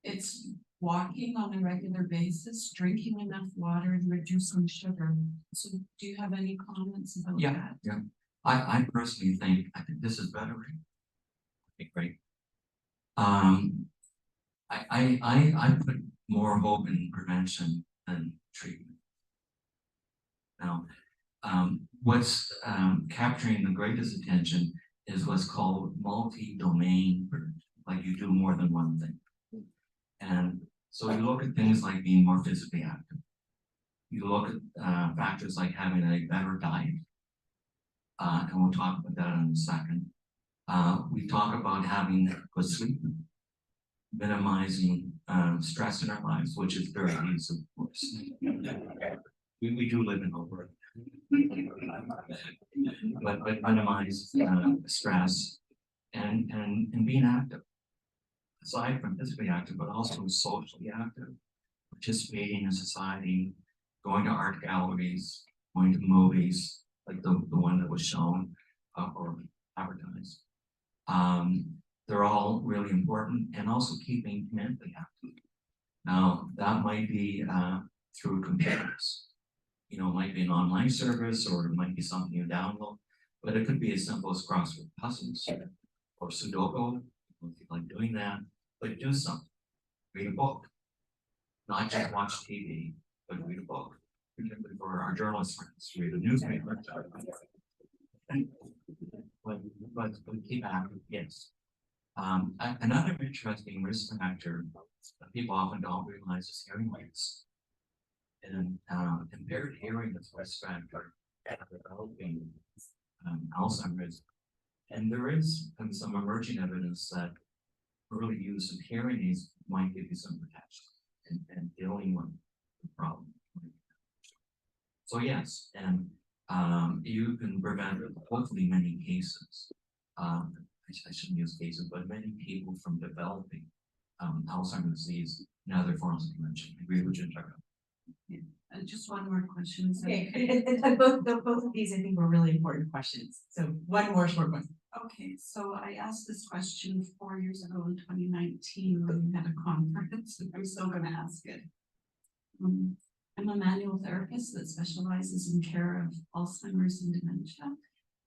Speaker 4: It's walking on a regular basis, drinking enough water, and reducing sugar. So do you have any comments about that?
Speaker 3: Yeah. I personally think this is better. Okay, great. I put more hope in prevention than treatment. Now, what's capturing the greatest attention is what's called multi-domain prevention, like you do more than one thing. And so you look at things like being more physically active. You look at factors like having a better diet, and we'll talk about that in a second. We talk about having good sleep, minimizing stress in our lives, which is very easy, of course. We do live in a world, but minimize stress and being active. Aside from physically active, but also socially active, participating in society, going to art galleries, going to movies, like the one that was shown or advertised. They're all really important, and also keeping mentally active. Now, that might be through computers. You know, it might be an online service, or it might be something you download, but it could be as simple as crossword puzzles or Sudoku, if you like doing that. but do something. Read a book. Not just watch TV, but read a book. Particularly for our journalist friends, read a newspaper. But keep active, yes. Another interesting risk factor that people often don't realize is hearing loss. And impaired hearing is a risk factor for developing Alzheimer's. And there is some emerging evidence that early use of hearing aids might give you some protection and dealing with the problem. So yes, and you can prevent hopefully many cases. I shouldn't use cases, but many people from developing Alzheimer's disease and other forms of dementia. I agree with you, Tara.
Speaker 4: Just one more question.
Speaker 2: Okay, and both of these, I think, were really important questions. So one more short one.
Speaker 4: Okay, so I asked this question 4 years ago in 2019 when we had a conference, and I'm still gonna ask it. I'm a manual therapist that specializes in care of Alzheimer's and dementia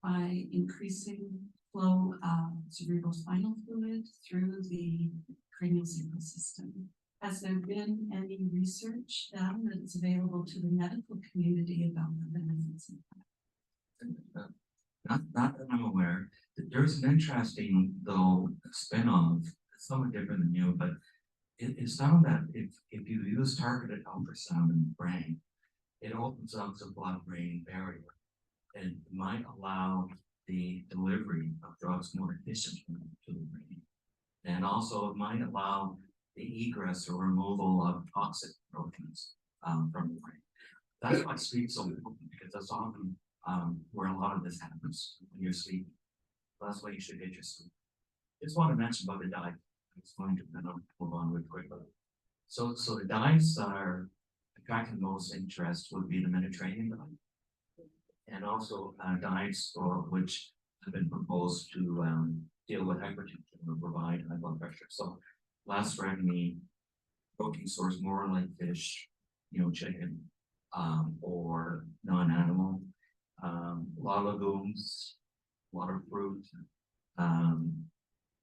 Speaker 4: by increasing flow of cerebrospinal fluid through the cranial system. Has there been any research done that is available to the medical community about the benefits of that?
Speaker 3: Not that I'm aware. There's an interesting, though, spin-off, somewhat different than you, but it's found that if you use targeted ultrasound in the brain, it opens up the blood-brain barrier and might allow the delivery of drugs more efficiently to the brain. And also it might allow the egress or removal of toxic proteins from the brain. That's why sleep's so important, because that's often where a lot of this happens when you're sleeping. That's why you should get your sleep. Just want to mention about the diet. I was going to move on really quickly. So the diets that are attracting most interest would be the Mediterranean diet, and also diets which have been proposed to deal with hypertension or provide high blood pressure. So less red meat, protein source more like fish, chicken, or non-animal, a lot of legumes, a lot of fruit,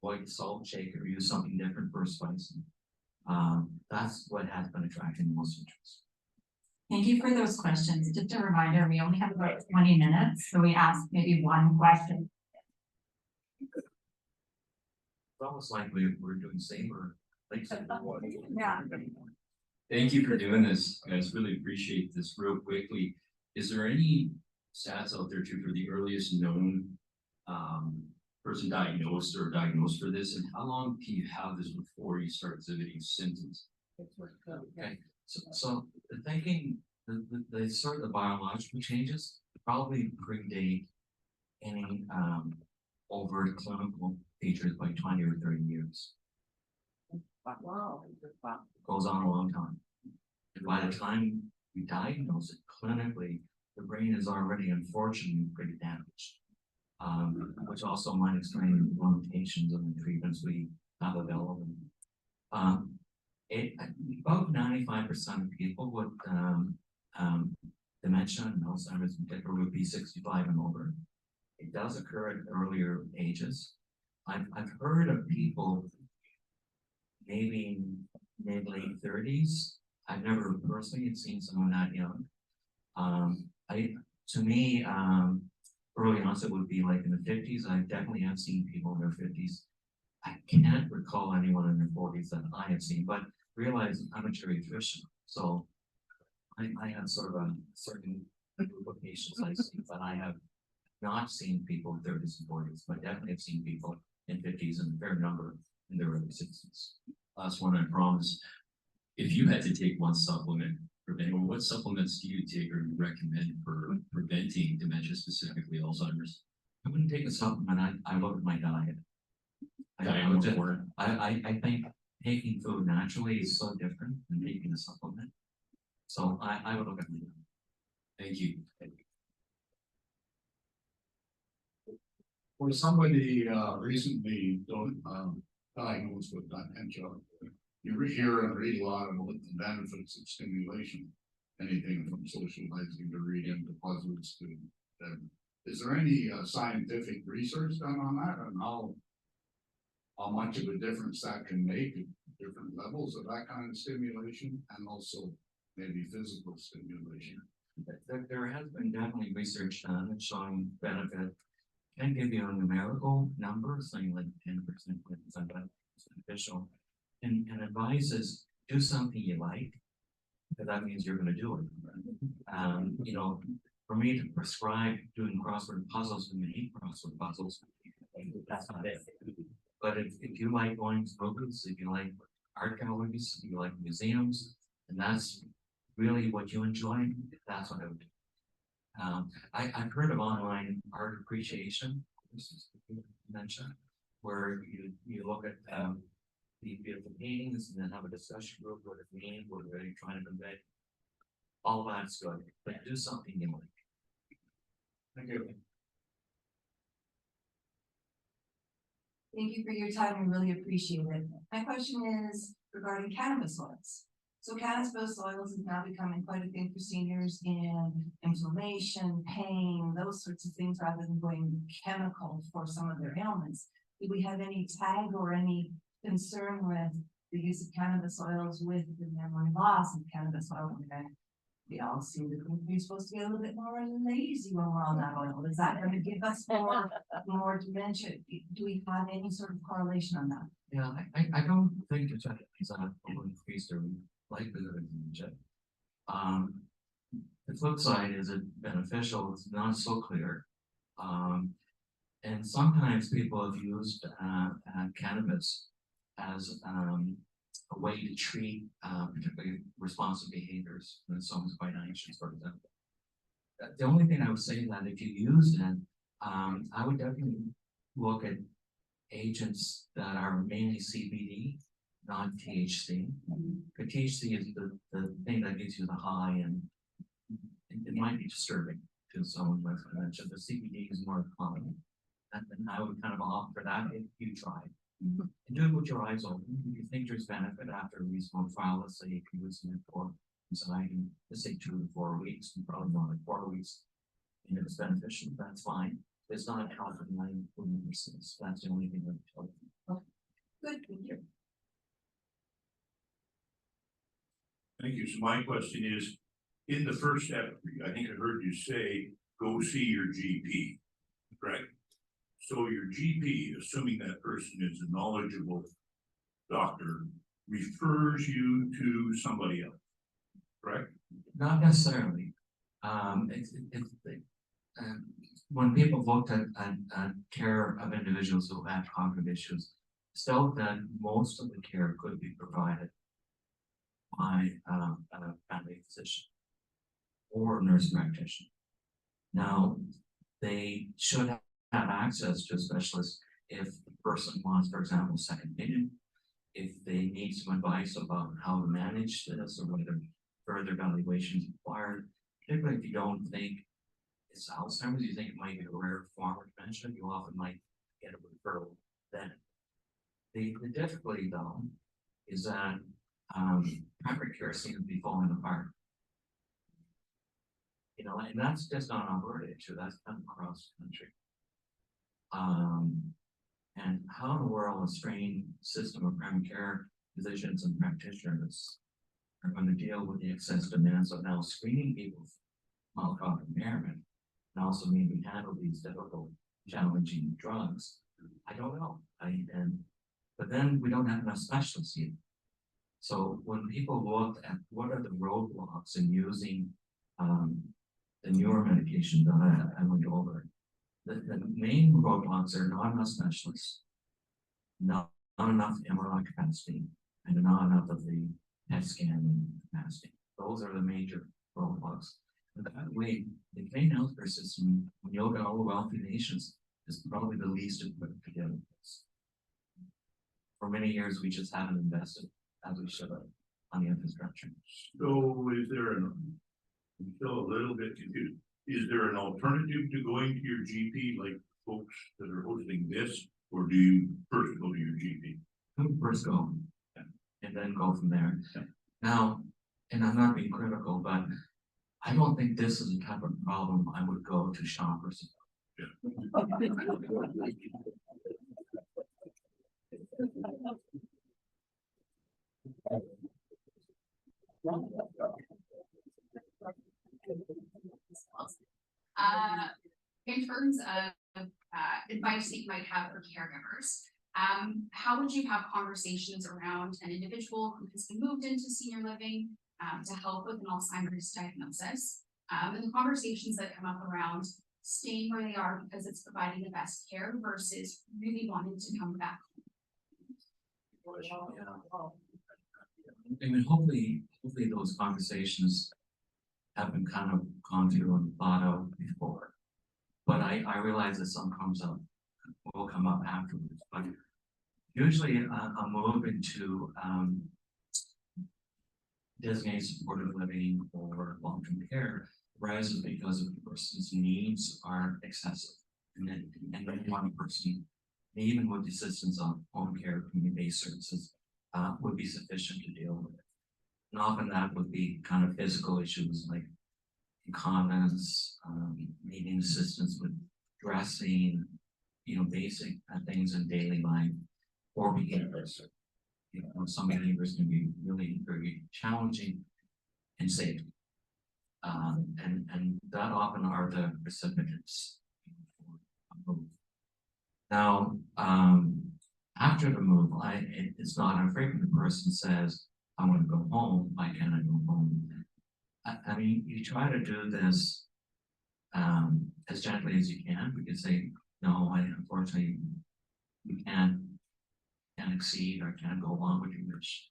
Speaker 3: white salt shaker, use something different for spicing. That's what has been attracting the most interest.
Speaker 1: Thank you for those questions. Just a reminder, we only have about 20 minutes, so we ask maybe one question.
Speaker 3: It's almost like we're doing Saber.
Speaker 1: Yeah.
Speaker 5: Thank you for doing this, guys. Really appreciate this. Real quickly, is there any stats out there too for the earliest known person diagnosed or diagnosed for this, and how long can you have this before you start exhibiting symptoms?
Speaker 3: Okay, so the thinking, the sort of the biological changes probably predate any overt clinical features by 20 or 30 years.
Speaker 1: Wow.
Speaker 3: Goes on a long time. And by the time we diagnose it clinically, the brain is already unfortunately pretty damaged. Which also might explain the limitations of the treatments we have available. About 95% of people with dementia and Alzheimer's in particular would be 65 and over. It does occur at earlier ages. I've heard of people maybe mid-late 30s. I've never personally seen someone that young. To me, early onset would be like in the 50s. I definitely have seen people in their 50s. I can't recall anyone in their 40s that I have seen, but realize I'm a geriatrician. So I have sort of a certain group of patients I see, but I have not seen people in 30s and 40s, but definitely have seen people in 50s and a fair number in their early 60s.
Speaker 5: Last one, I promise. If you had to take one supplement, what supplements do you take or recommend for preventing dementia, specifically Alzheimer's?
Speaker 3: I wouldn't take a supplement. I look at my diet. I think taking food naturally is so different than taking a supplement. So I would look at my diet.
Speaker 5: Thank you.
Speaker 6: For somebody recently diagnosed with dementia, you hear and read a lot about the benefits of stimulation, anything from socializing to reading to puzzles to. Is there any scientific research done on that, and how much of a difference that can make at different levels of that kind of stimulation and also maybe physical stimulation.
Speaker 3: There has been definitely research done and showing benefit. Can give you a numerical number, saying like 10%, but it's beneficial. And advises do something you like, because that means you're gonna do it. You know, for me to prescribe doing crossword puzzles when you hate crossword puzzles, that's not it. But if you like going to movies, if you like art galleries, if you like museums, and that's really what you enjoy, that's what I would do. I've heard of online art appreciation, this is dementia, where you look at the beautiful paintings and then have a discussion group, what it means, what are they trying to convey. All that's good, but do something you like.
Speaker 6: Thank you.
Speaker 7: Thank you for your time, I really appreciate it. My question is regarding cannabis oils. So cannabis oils is now becoming quite a thing for seniors in inflammation, pain, those sorts of things, rather than going chemical for some of their ailments. Do we have any tag or any concern with the use of cannabis oils with the memory loss of cannabis oil? We all seem to think we're supposed to get a little bit more lazy when we're on that oil. Is that going to give us more dementia? Do we have any sort of correlation on that?
Speaker 3: Yeah, I don't think it's will increase their likelihood of dementia. The flip side is it beneficial, it's not so clear. And sometimes people have used cannabis as a way to treat particularly responsive behaviors when someone's quite anxious, for example. The only thing I would say that if you use it, I would definitely look at agents that are mainly CBD, not THC. But THC is the thing that gives you the high, and it might be disturbing to someone with dementia. The CBD is more common. And I would kind of opt for that if you try. And do it with your eyes open. If you think there's benefit after a reasonable trial, let's say you can use it for anxiety, let's say 2 to 4 weeks, and probably more like 4 weeks. And if it's beneficial, that's fine. It's not helping my persist. That's the only thing I would tell you.
Speaker 7: Good, thank you.
Speaker 8: Thank you. So my question is, in the first step, I think I heard you say, go see your GP, correct? So your GP, assuming that person is a knowledgeable doctor, refers you to somebody else, correct?
Speaker 3: Not necessarily. When people looked at care of individuals who have cognitive issues, still that most of the care could be provided by a family physician or nurse practitioner. Now, they should have access to a specialist if the person wants, for example, a second opinion, if they need some advice about how to manage this or whether further evaluation is required, particularly if you don't think it's Alzheimer's, you think it might be a rare form of dementia, you often might get a referral then. The difficulty though is that primary care seems to be falling apart. You know, and that's just not an Alberta issue, that's kind of across the country. And how in the world a strained system of primary care physicians and practitioners are going to deal with the excess demands of now screening people for mild cognitive impairment and also maybe handle these difficult, challenging drugs. I don't know. But then we don't have enough specialists either. So when people look at what are the roadblocks in using the newer medication that I went over, the main roadblocks are not enough specialists, not enough MRI capacity, and not enough of the PET scanning capacity. Those are the major roadblocks. And that way, the Canadian healthcare system, when you look at all the wealthy nations, is probably the least equipped to deal with this. For many years, we just haven't invested as we should have on the infrastructure.
Speaker 8: So is there I'm still a little bit confused. Is there an alternative to going to your GP, like folks that are hosting this, or do you first go to your GP?
Speaker 3: First go, and then go from there. Now, and I'm not being critical, but I don't think this is the type of problem I would go to shoppers.
Speaker 9: in terms of advice that you might have for caregivers, how would you have conversations around an individual who has been moved into senior living to help with an Alzheimer's diagnosis? And the conversations that come up around staying where they are because it's providing the best care versus really wanting to come back.
Speaker 3: I mean, hopefully those conversations have been kind of gone through and thought out before. But I realize that some will come up afterwards, but usually a move into designated supportive living or long-term care arises because the person's needs are excessive. And then one person, even with the assistance of home care, community-based services, would be sufficient to deal with it. And often that would be kind of physical issues like incontinence, needing assistance with dressing, basic things in daily life, or behaviors. Some behaviors can be really very challenging and safe. And that often are the recipients for a move. Now, after the move, it's not infrequent the person says, I want to go home, why can't I go home? I mean, you try to do this as gently as you can. We can say, no, unfortunately, you can't exceed or can't go along with your wish.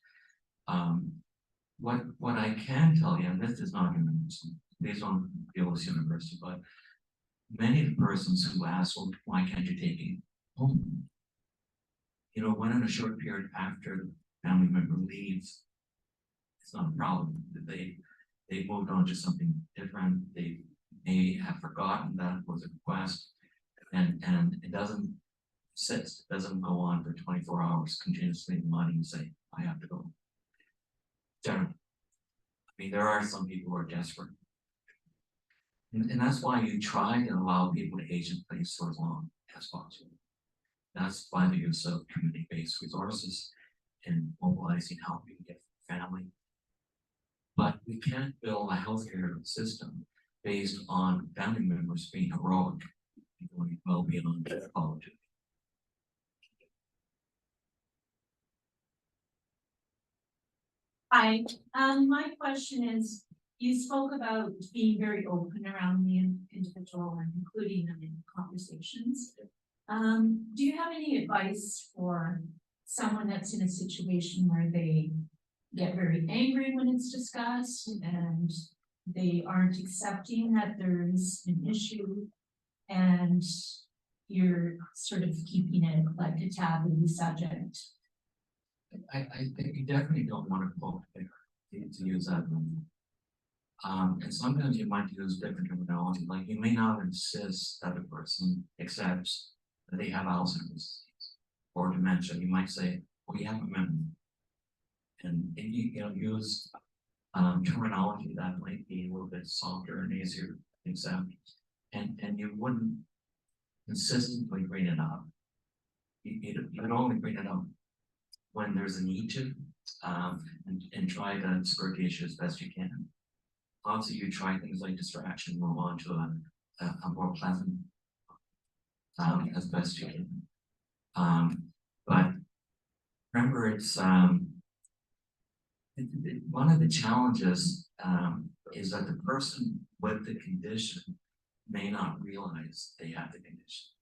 Speaker 3: What I can tell you, and this is not universal, based on Gillis University, but many of the persons who ask, well, why can't you take it home? When in a short period after the family member leaves, it's not a problem. They moved on to something different. They may have forgotten that was a request, and it doesn't persist. It doesn't go on for 24 hours continuously in the money and say, I have to go. Generally, I mean, there are some people who are desperate. And that's why you try to allow people to age in place for as long as possible. That's why the use of community-based resources and mobilizing help you get family. But we can't build a healthcare system based on family members being heroic and going well beyond politics.
Speaker 10: Hi, my question is, you spoke about being very open around the individual and including them in conversations. Do you have any advice for someone that's in a situation where they get very angry when it's discussed and they aren't accepting that there's an issue and you're sort of keeping it like a taboo subject?
Speaker 3: I think you definitely don't want to poke there to use that one. And sometimes you might use different terminology, like you may not insist that a person accepts that they have Alzheimer's disease or dementia. You might say, well, you have a memory. And if you use terminology that might be a little bit softer and easier to accept, and you wouldn't consistently bring it up. You'd only bring it up when there's a need to, and try to skirt the issue as best you can. Also, you try things like distraction, move on to a more pleasant as best you can. But remember, it's one of the challenges is that the person with the condition may not realize they have the condition.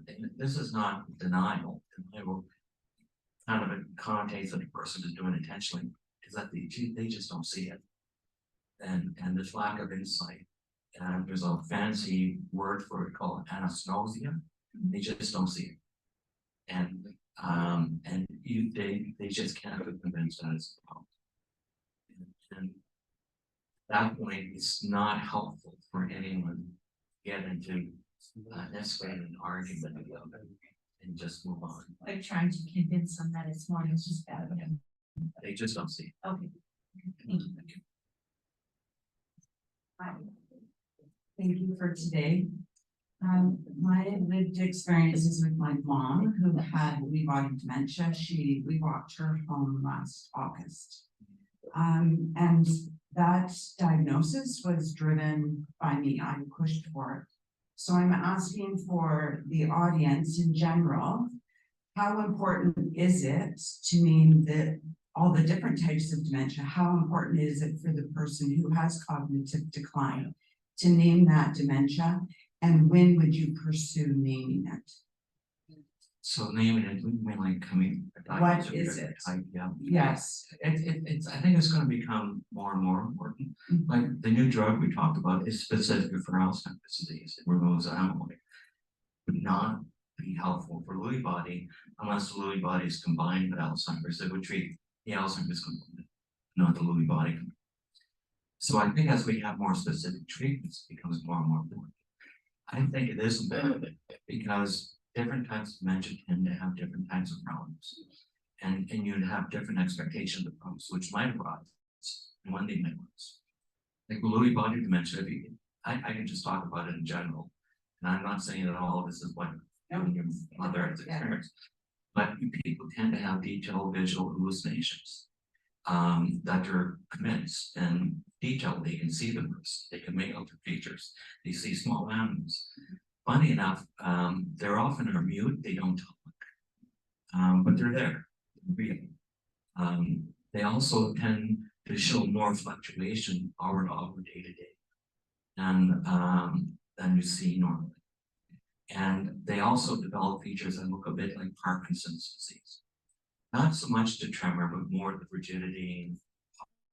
Speaker 3: And this is not denial. Denial kind of connotates that the person is doing intentionally, is that they just don't see it. And this lack of insight, there's a fancy word for it called anosognosia. They just don't see it. And they just can't be convinced that it's a problem. And at that point, it's not helpful for anyone to get into escalating an argument and just move on.
Speaker 10: Like trying to convince them that it's more than just bad.
Speaker 3: They just don't see it.
Speaker 10: Okay. Thank you.
Speaker 11: Hi. Thank you for today. My lived experiences with my mom who had Lewy body dementia. We walked her home last August. And that diagnosis was driven by me. I pushed for it. So I'm asking for the audience in general, how important is it to name all the different types of dementia? How important is it for the person who has cognitive decline to name that dementia? And when would you pursue naming it?
Speaker 3: So naming it, we mean like coming.
Speaker 11: What is it?
Speaker 3: Yeah.
Speaker 11: Yes.
Speaker 3: It's, I think it's gonna become more and more important. Like the new drug we talked about is specific for Alzheimer's disease. It removes amyloid. Would not be helpful for Lewy body unless the Lewy body is combined with Alzheimer's. It would treat the Alzheimer's component, not the Lewy body component. So I think as we have more specific treatments, it becomes more and more important. I think it is important because different types of dementia tend to have different types of problems. And you'd have different expectations of problems which might arise and when they might arise. Like Lewy body dementia, I can just talk about it in general. And I'm not saying that all of this is what your mother has experienced, but people tend to have detailed visual hallucinations that are convinced and detailed. They can see the person, they can make out the features, they see small animals. Funny enough, they're often are mute, they don't talk, but they're there, they're real. They also tend to show more fluctuation hour to hour, day to day, and than you see normally. And they also develop features that look a bit like Parkinson's disease. Not so much the tremor, but more the rigidity,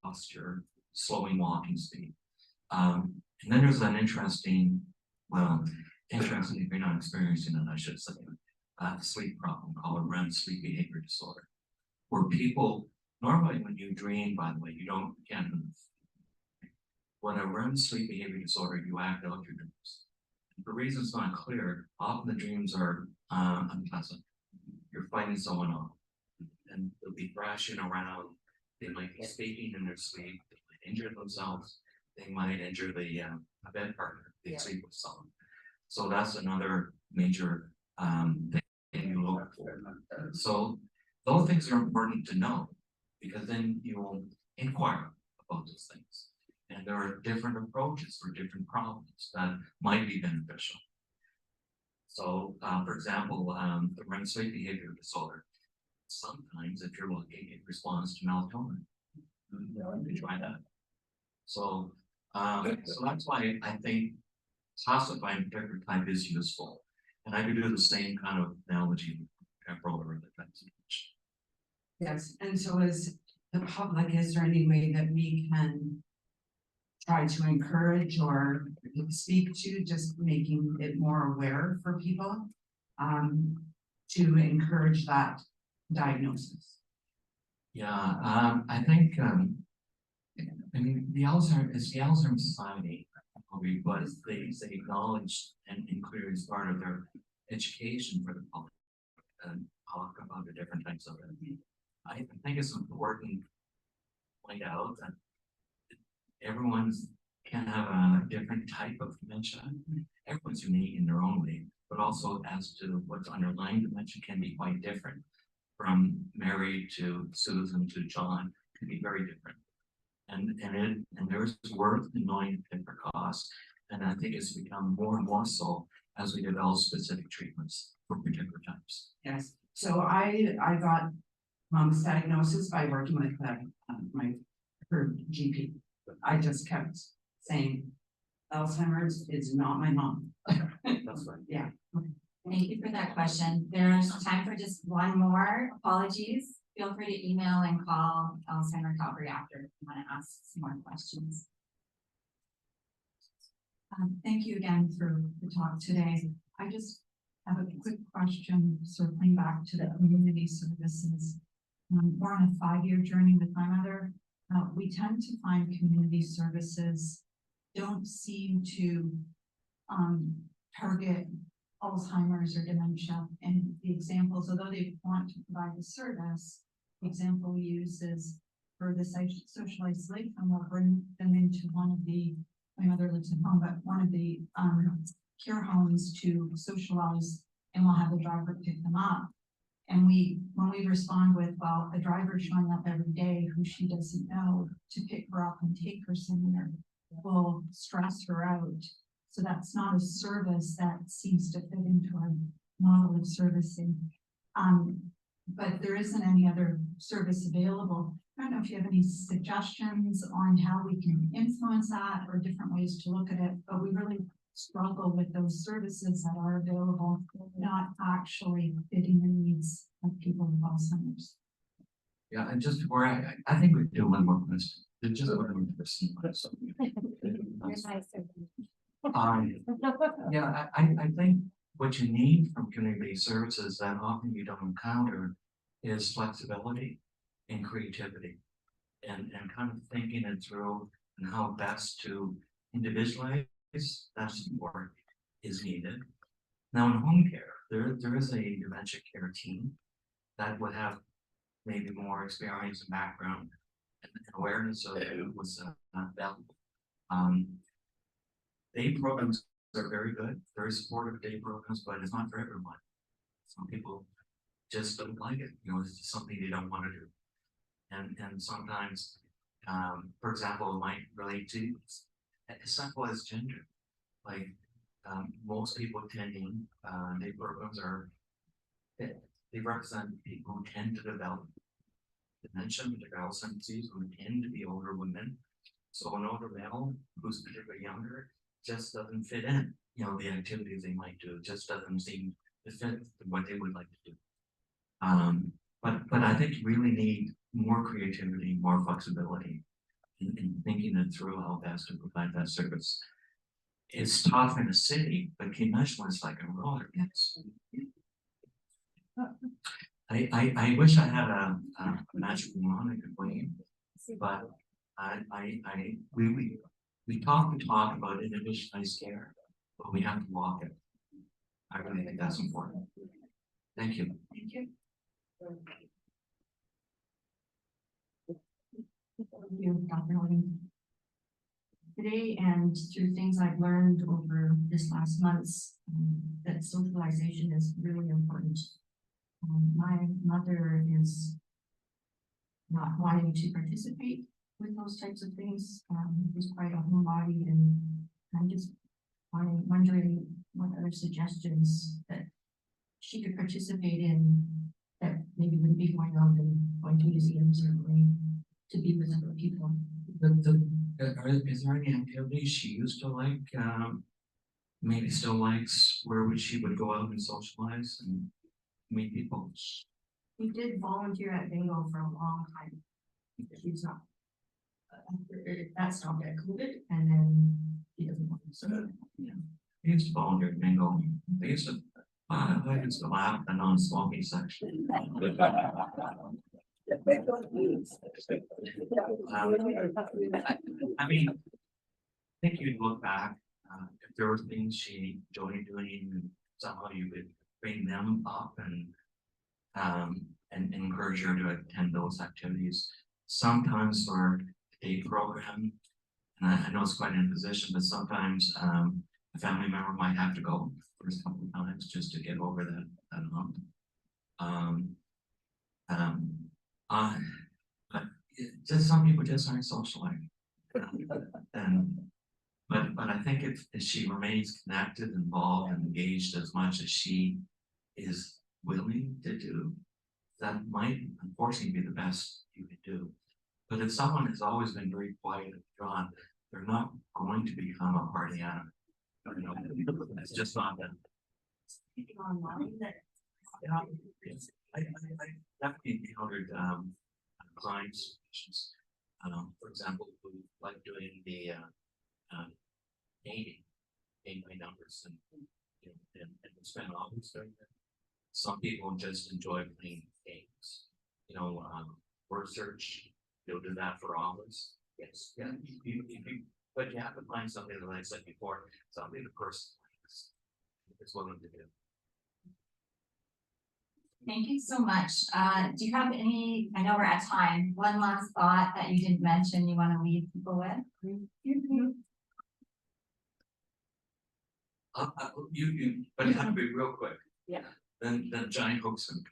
Speaker 3: posture, slowing walking speed. And then there's an interesting if you're not experiencing it, I should say, sleep problem called REM sleep behavior disorder, where people, normally when you dream, by the way, you can't move. When a REM sleep behavior disorder, you act out your dreams. For reasons not clear, often the dreams are unpleasant. You're fighting someone off, and they'll be thrashing around. They might be speaking in their sleep. They might injure themselves. They might injure the bed partner. They sleep with someone. So that's another major thing you look for. So those things are important to know because then you will inquire about those things. And there are different approaches for different problems that might be beneficial. So, for example, the REM sleep behavior disorder, sometimes if you're lucky, it responds to melatonin. You can try that. So, so that's why I think classifying particular type is useful. And I could do the same kind of analogy with temporal or other types of dementia.
Speaker 11: Yes, and so as the public, is there any way that we can try to encourage or speak to just making it more aware for people to encourage that diagnosis?
Speaker 3: Yeah, I think I mean the Alzheimer Society probably was they acknowledged and included as part of their education for the public and talk about the different types of it. I think it's important to point out that everyone's can have a different type of dementia. Everyone's unique in their own way, but also as to what's underlying dementia can be quite different. From Mary to Susan to John can be very different. And there's worth in knowing different costs. And I think it's become more and more so as we develop specific treatments for particular types.
Speaker 11: Yes, so I got mom's diagnosis by working with her GP. I just kept saying, Alzheimer's is not my mom.
Speaker 3: That's right.
Speaker 11: Yeah.
Speaker 1: Thank you for that question. There's time for just one more. Apologies. Feel free to email and call Alzheimer Calgary after if you want to ask some more questions.
Speaker 4: Thank you again for the talk today. I just have a quick question circling back to the community services. We're on a 5-year journey with my mother. We tend to find community services don't seem to target Alzheimer's or dementia. And the examples, although they want to provide the service, the example we use is for the social isolation, we'll bring them into one of the, my mother lives at home, but one of the care homes to socialize, and we'll have the driver pick them up. And when we respond with, well, a driver showing up every day who she doesn't know to pick her up and take her somewhere will stress her out.
Speaker 10: So that's not a service that seems to fit into our model of servicing. But there isn't any other service available. I don't know if you have any suggestions on how we can influence that or different ways to look at it, but we really struggle with those services that are available, not actually fitting the needs of people with Alzheimer's.
Speaker 3: Yeah, and just before I think we do one more question. It's just what I'm interested yeah, I think what you need from community services that often you don't encounter is flexibility and creativity. And kind of thinking it through and how best to individualize that support is needed. Now in home care, there is a dementia care team that would have maybe more experience and background and awareness of what's available. Day programs are very good, very supportive day programs, but it's not for everyone. Some people just don't like it, you know, it's just something they don't want to do. And sometimes, for example, it might relate to as simple as gender. Like most people attending day programs are, they represent people who tend to develop dementia, particularly Alzheimer's disease, who tend to be older women. So an older male who's particularly younger just doesn't fit in. You know, the activities they might do just doesn't seem to fit what they would like to do. But I think you really need more creativity, more flexibility in thinking it through how best to provide that service. It's tough in a city, but can you imagine what it's like in rural areas? I wish I had a magic wand I could wave, but we talk about individualized care, but we have to walk it. I really think that's important. Thank you.
Speaker 10: Thank you. Thank you, Dr. Hogan. Today and through things I've learned over this last month, that socialization is really important. My mother is not wanting to participate with those types of things. She's quite a homebody, and I'm just wondering what other suggestions that she could participate in that maybe wouldn't be going out and going to museums or going to be with other people.
Speaker 3: Is there any activities she used to like? Maybe still likes where she would go out and socialize and meet people.
Speaker 10: He did volunteer at bingo for a long time. He's not. That stopped at COVID, and then he doesn't want to. So,
Speaker 3: yeah, he used to volunteer at bingo. They used to. I used to laugh at the non-smoking section. I mean, I think you'd look back if there were things she enjoyed doing, and somehow you could bring them up and encourage her to attend those activities. Sometimes for a day program, and I know it's quite an imposition, but sometimes a family member might have to go the first couple of times just to get over that hump. But just some people just aren't socializing. But I think if she remains connected, involved, and engaged as much as she is willing to do, that might unfortunately be the best you can do. But if someone has always been very quiet and drawn, they're not going to become a party animal. You know, it's just not them.
Speaker 10: Online that
Speaker 3: I definitely encountered clients, for example, who like doing the dating my numbers and spend hours doing that. Some people just enjoy playing games. You know, word search, you'll do that for hours. Yes, yeah. But you have to find something that, like I said before, something the person is willing to do.
Speaker 1: Thank you so much. Do you have any, I know we're at time, one last thought that you didn't mention you want to leave people with?
Speaker 3: But it had to be real quick.
Speaker 1: Yeah.
Speaker 3: Then giant hooks and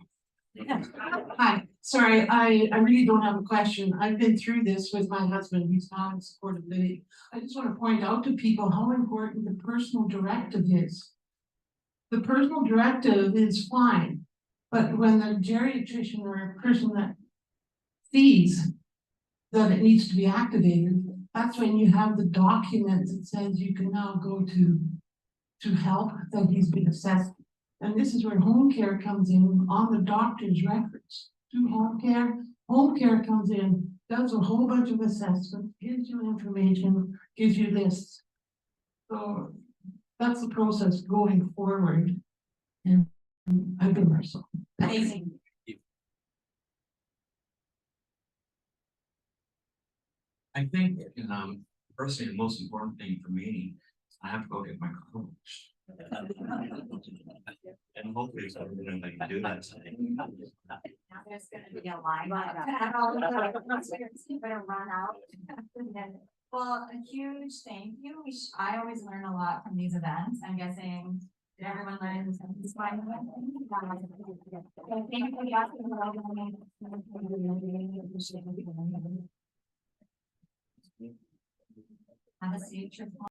Speaker 12: Hi, sorry, I really don't have a question. I've been through this with my husband. He's not in supportive living. I just want to point out to people how important the personal directive is. The personal directive is fine, but when the geriatrician or a person that sees that it needs to be activated, that's when you have the document that says you can now go to help, that he's been assessed. And this is where home care comes in on the doctor's records. To home care comes in, does a whole bunch of assessments, gives you information, gives you lists. So that's the process going forward. And I've been there, so.
Speaker 10: Amazing.
Speaker 3: I think, personally, the most important thing for me, I have to go get my car washed. And hopefully someone can do that today.
Speaker 1: Now there's gonna be a line. You better run out. Well, a huge thank you. I always learn a lot from these events. I'm guessing, did everyone learn something? Thank you for the. Have a seat.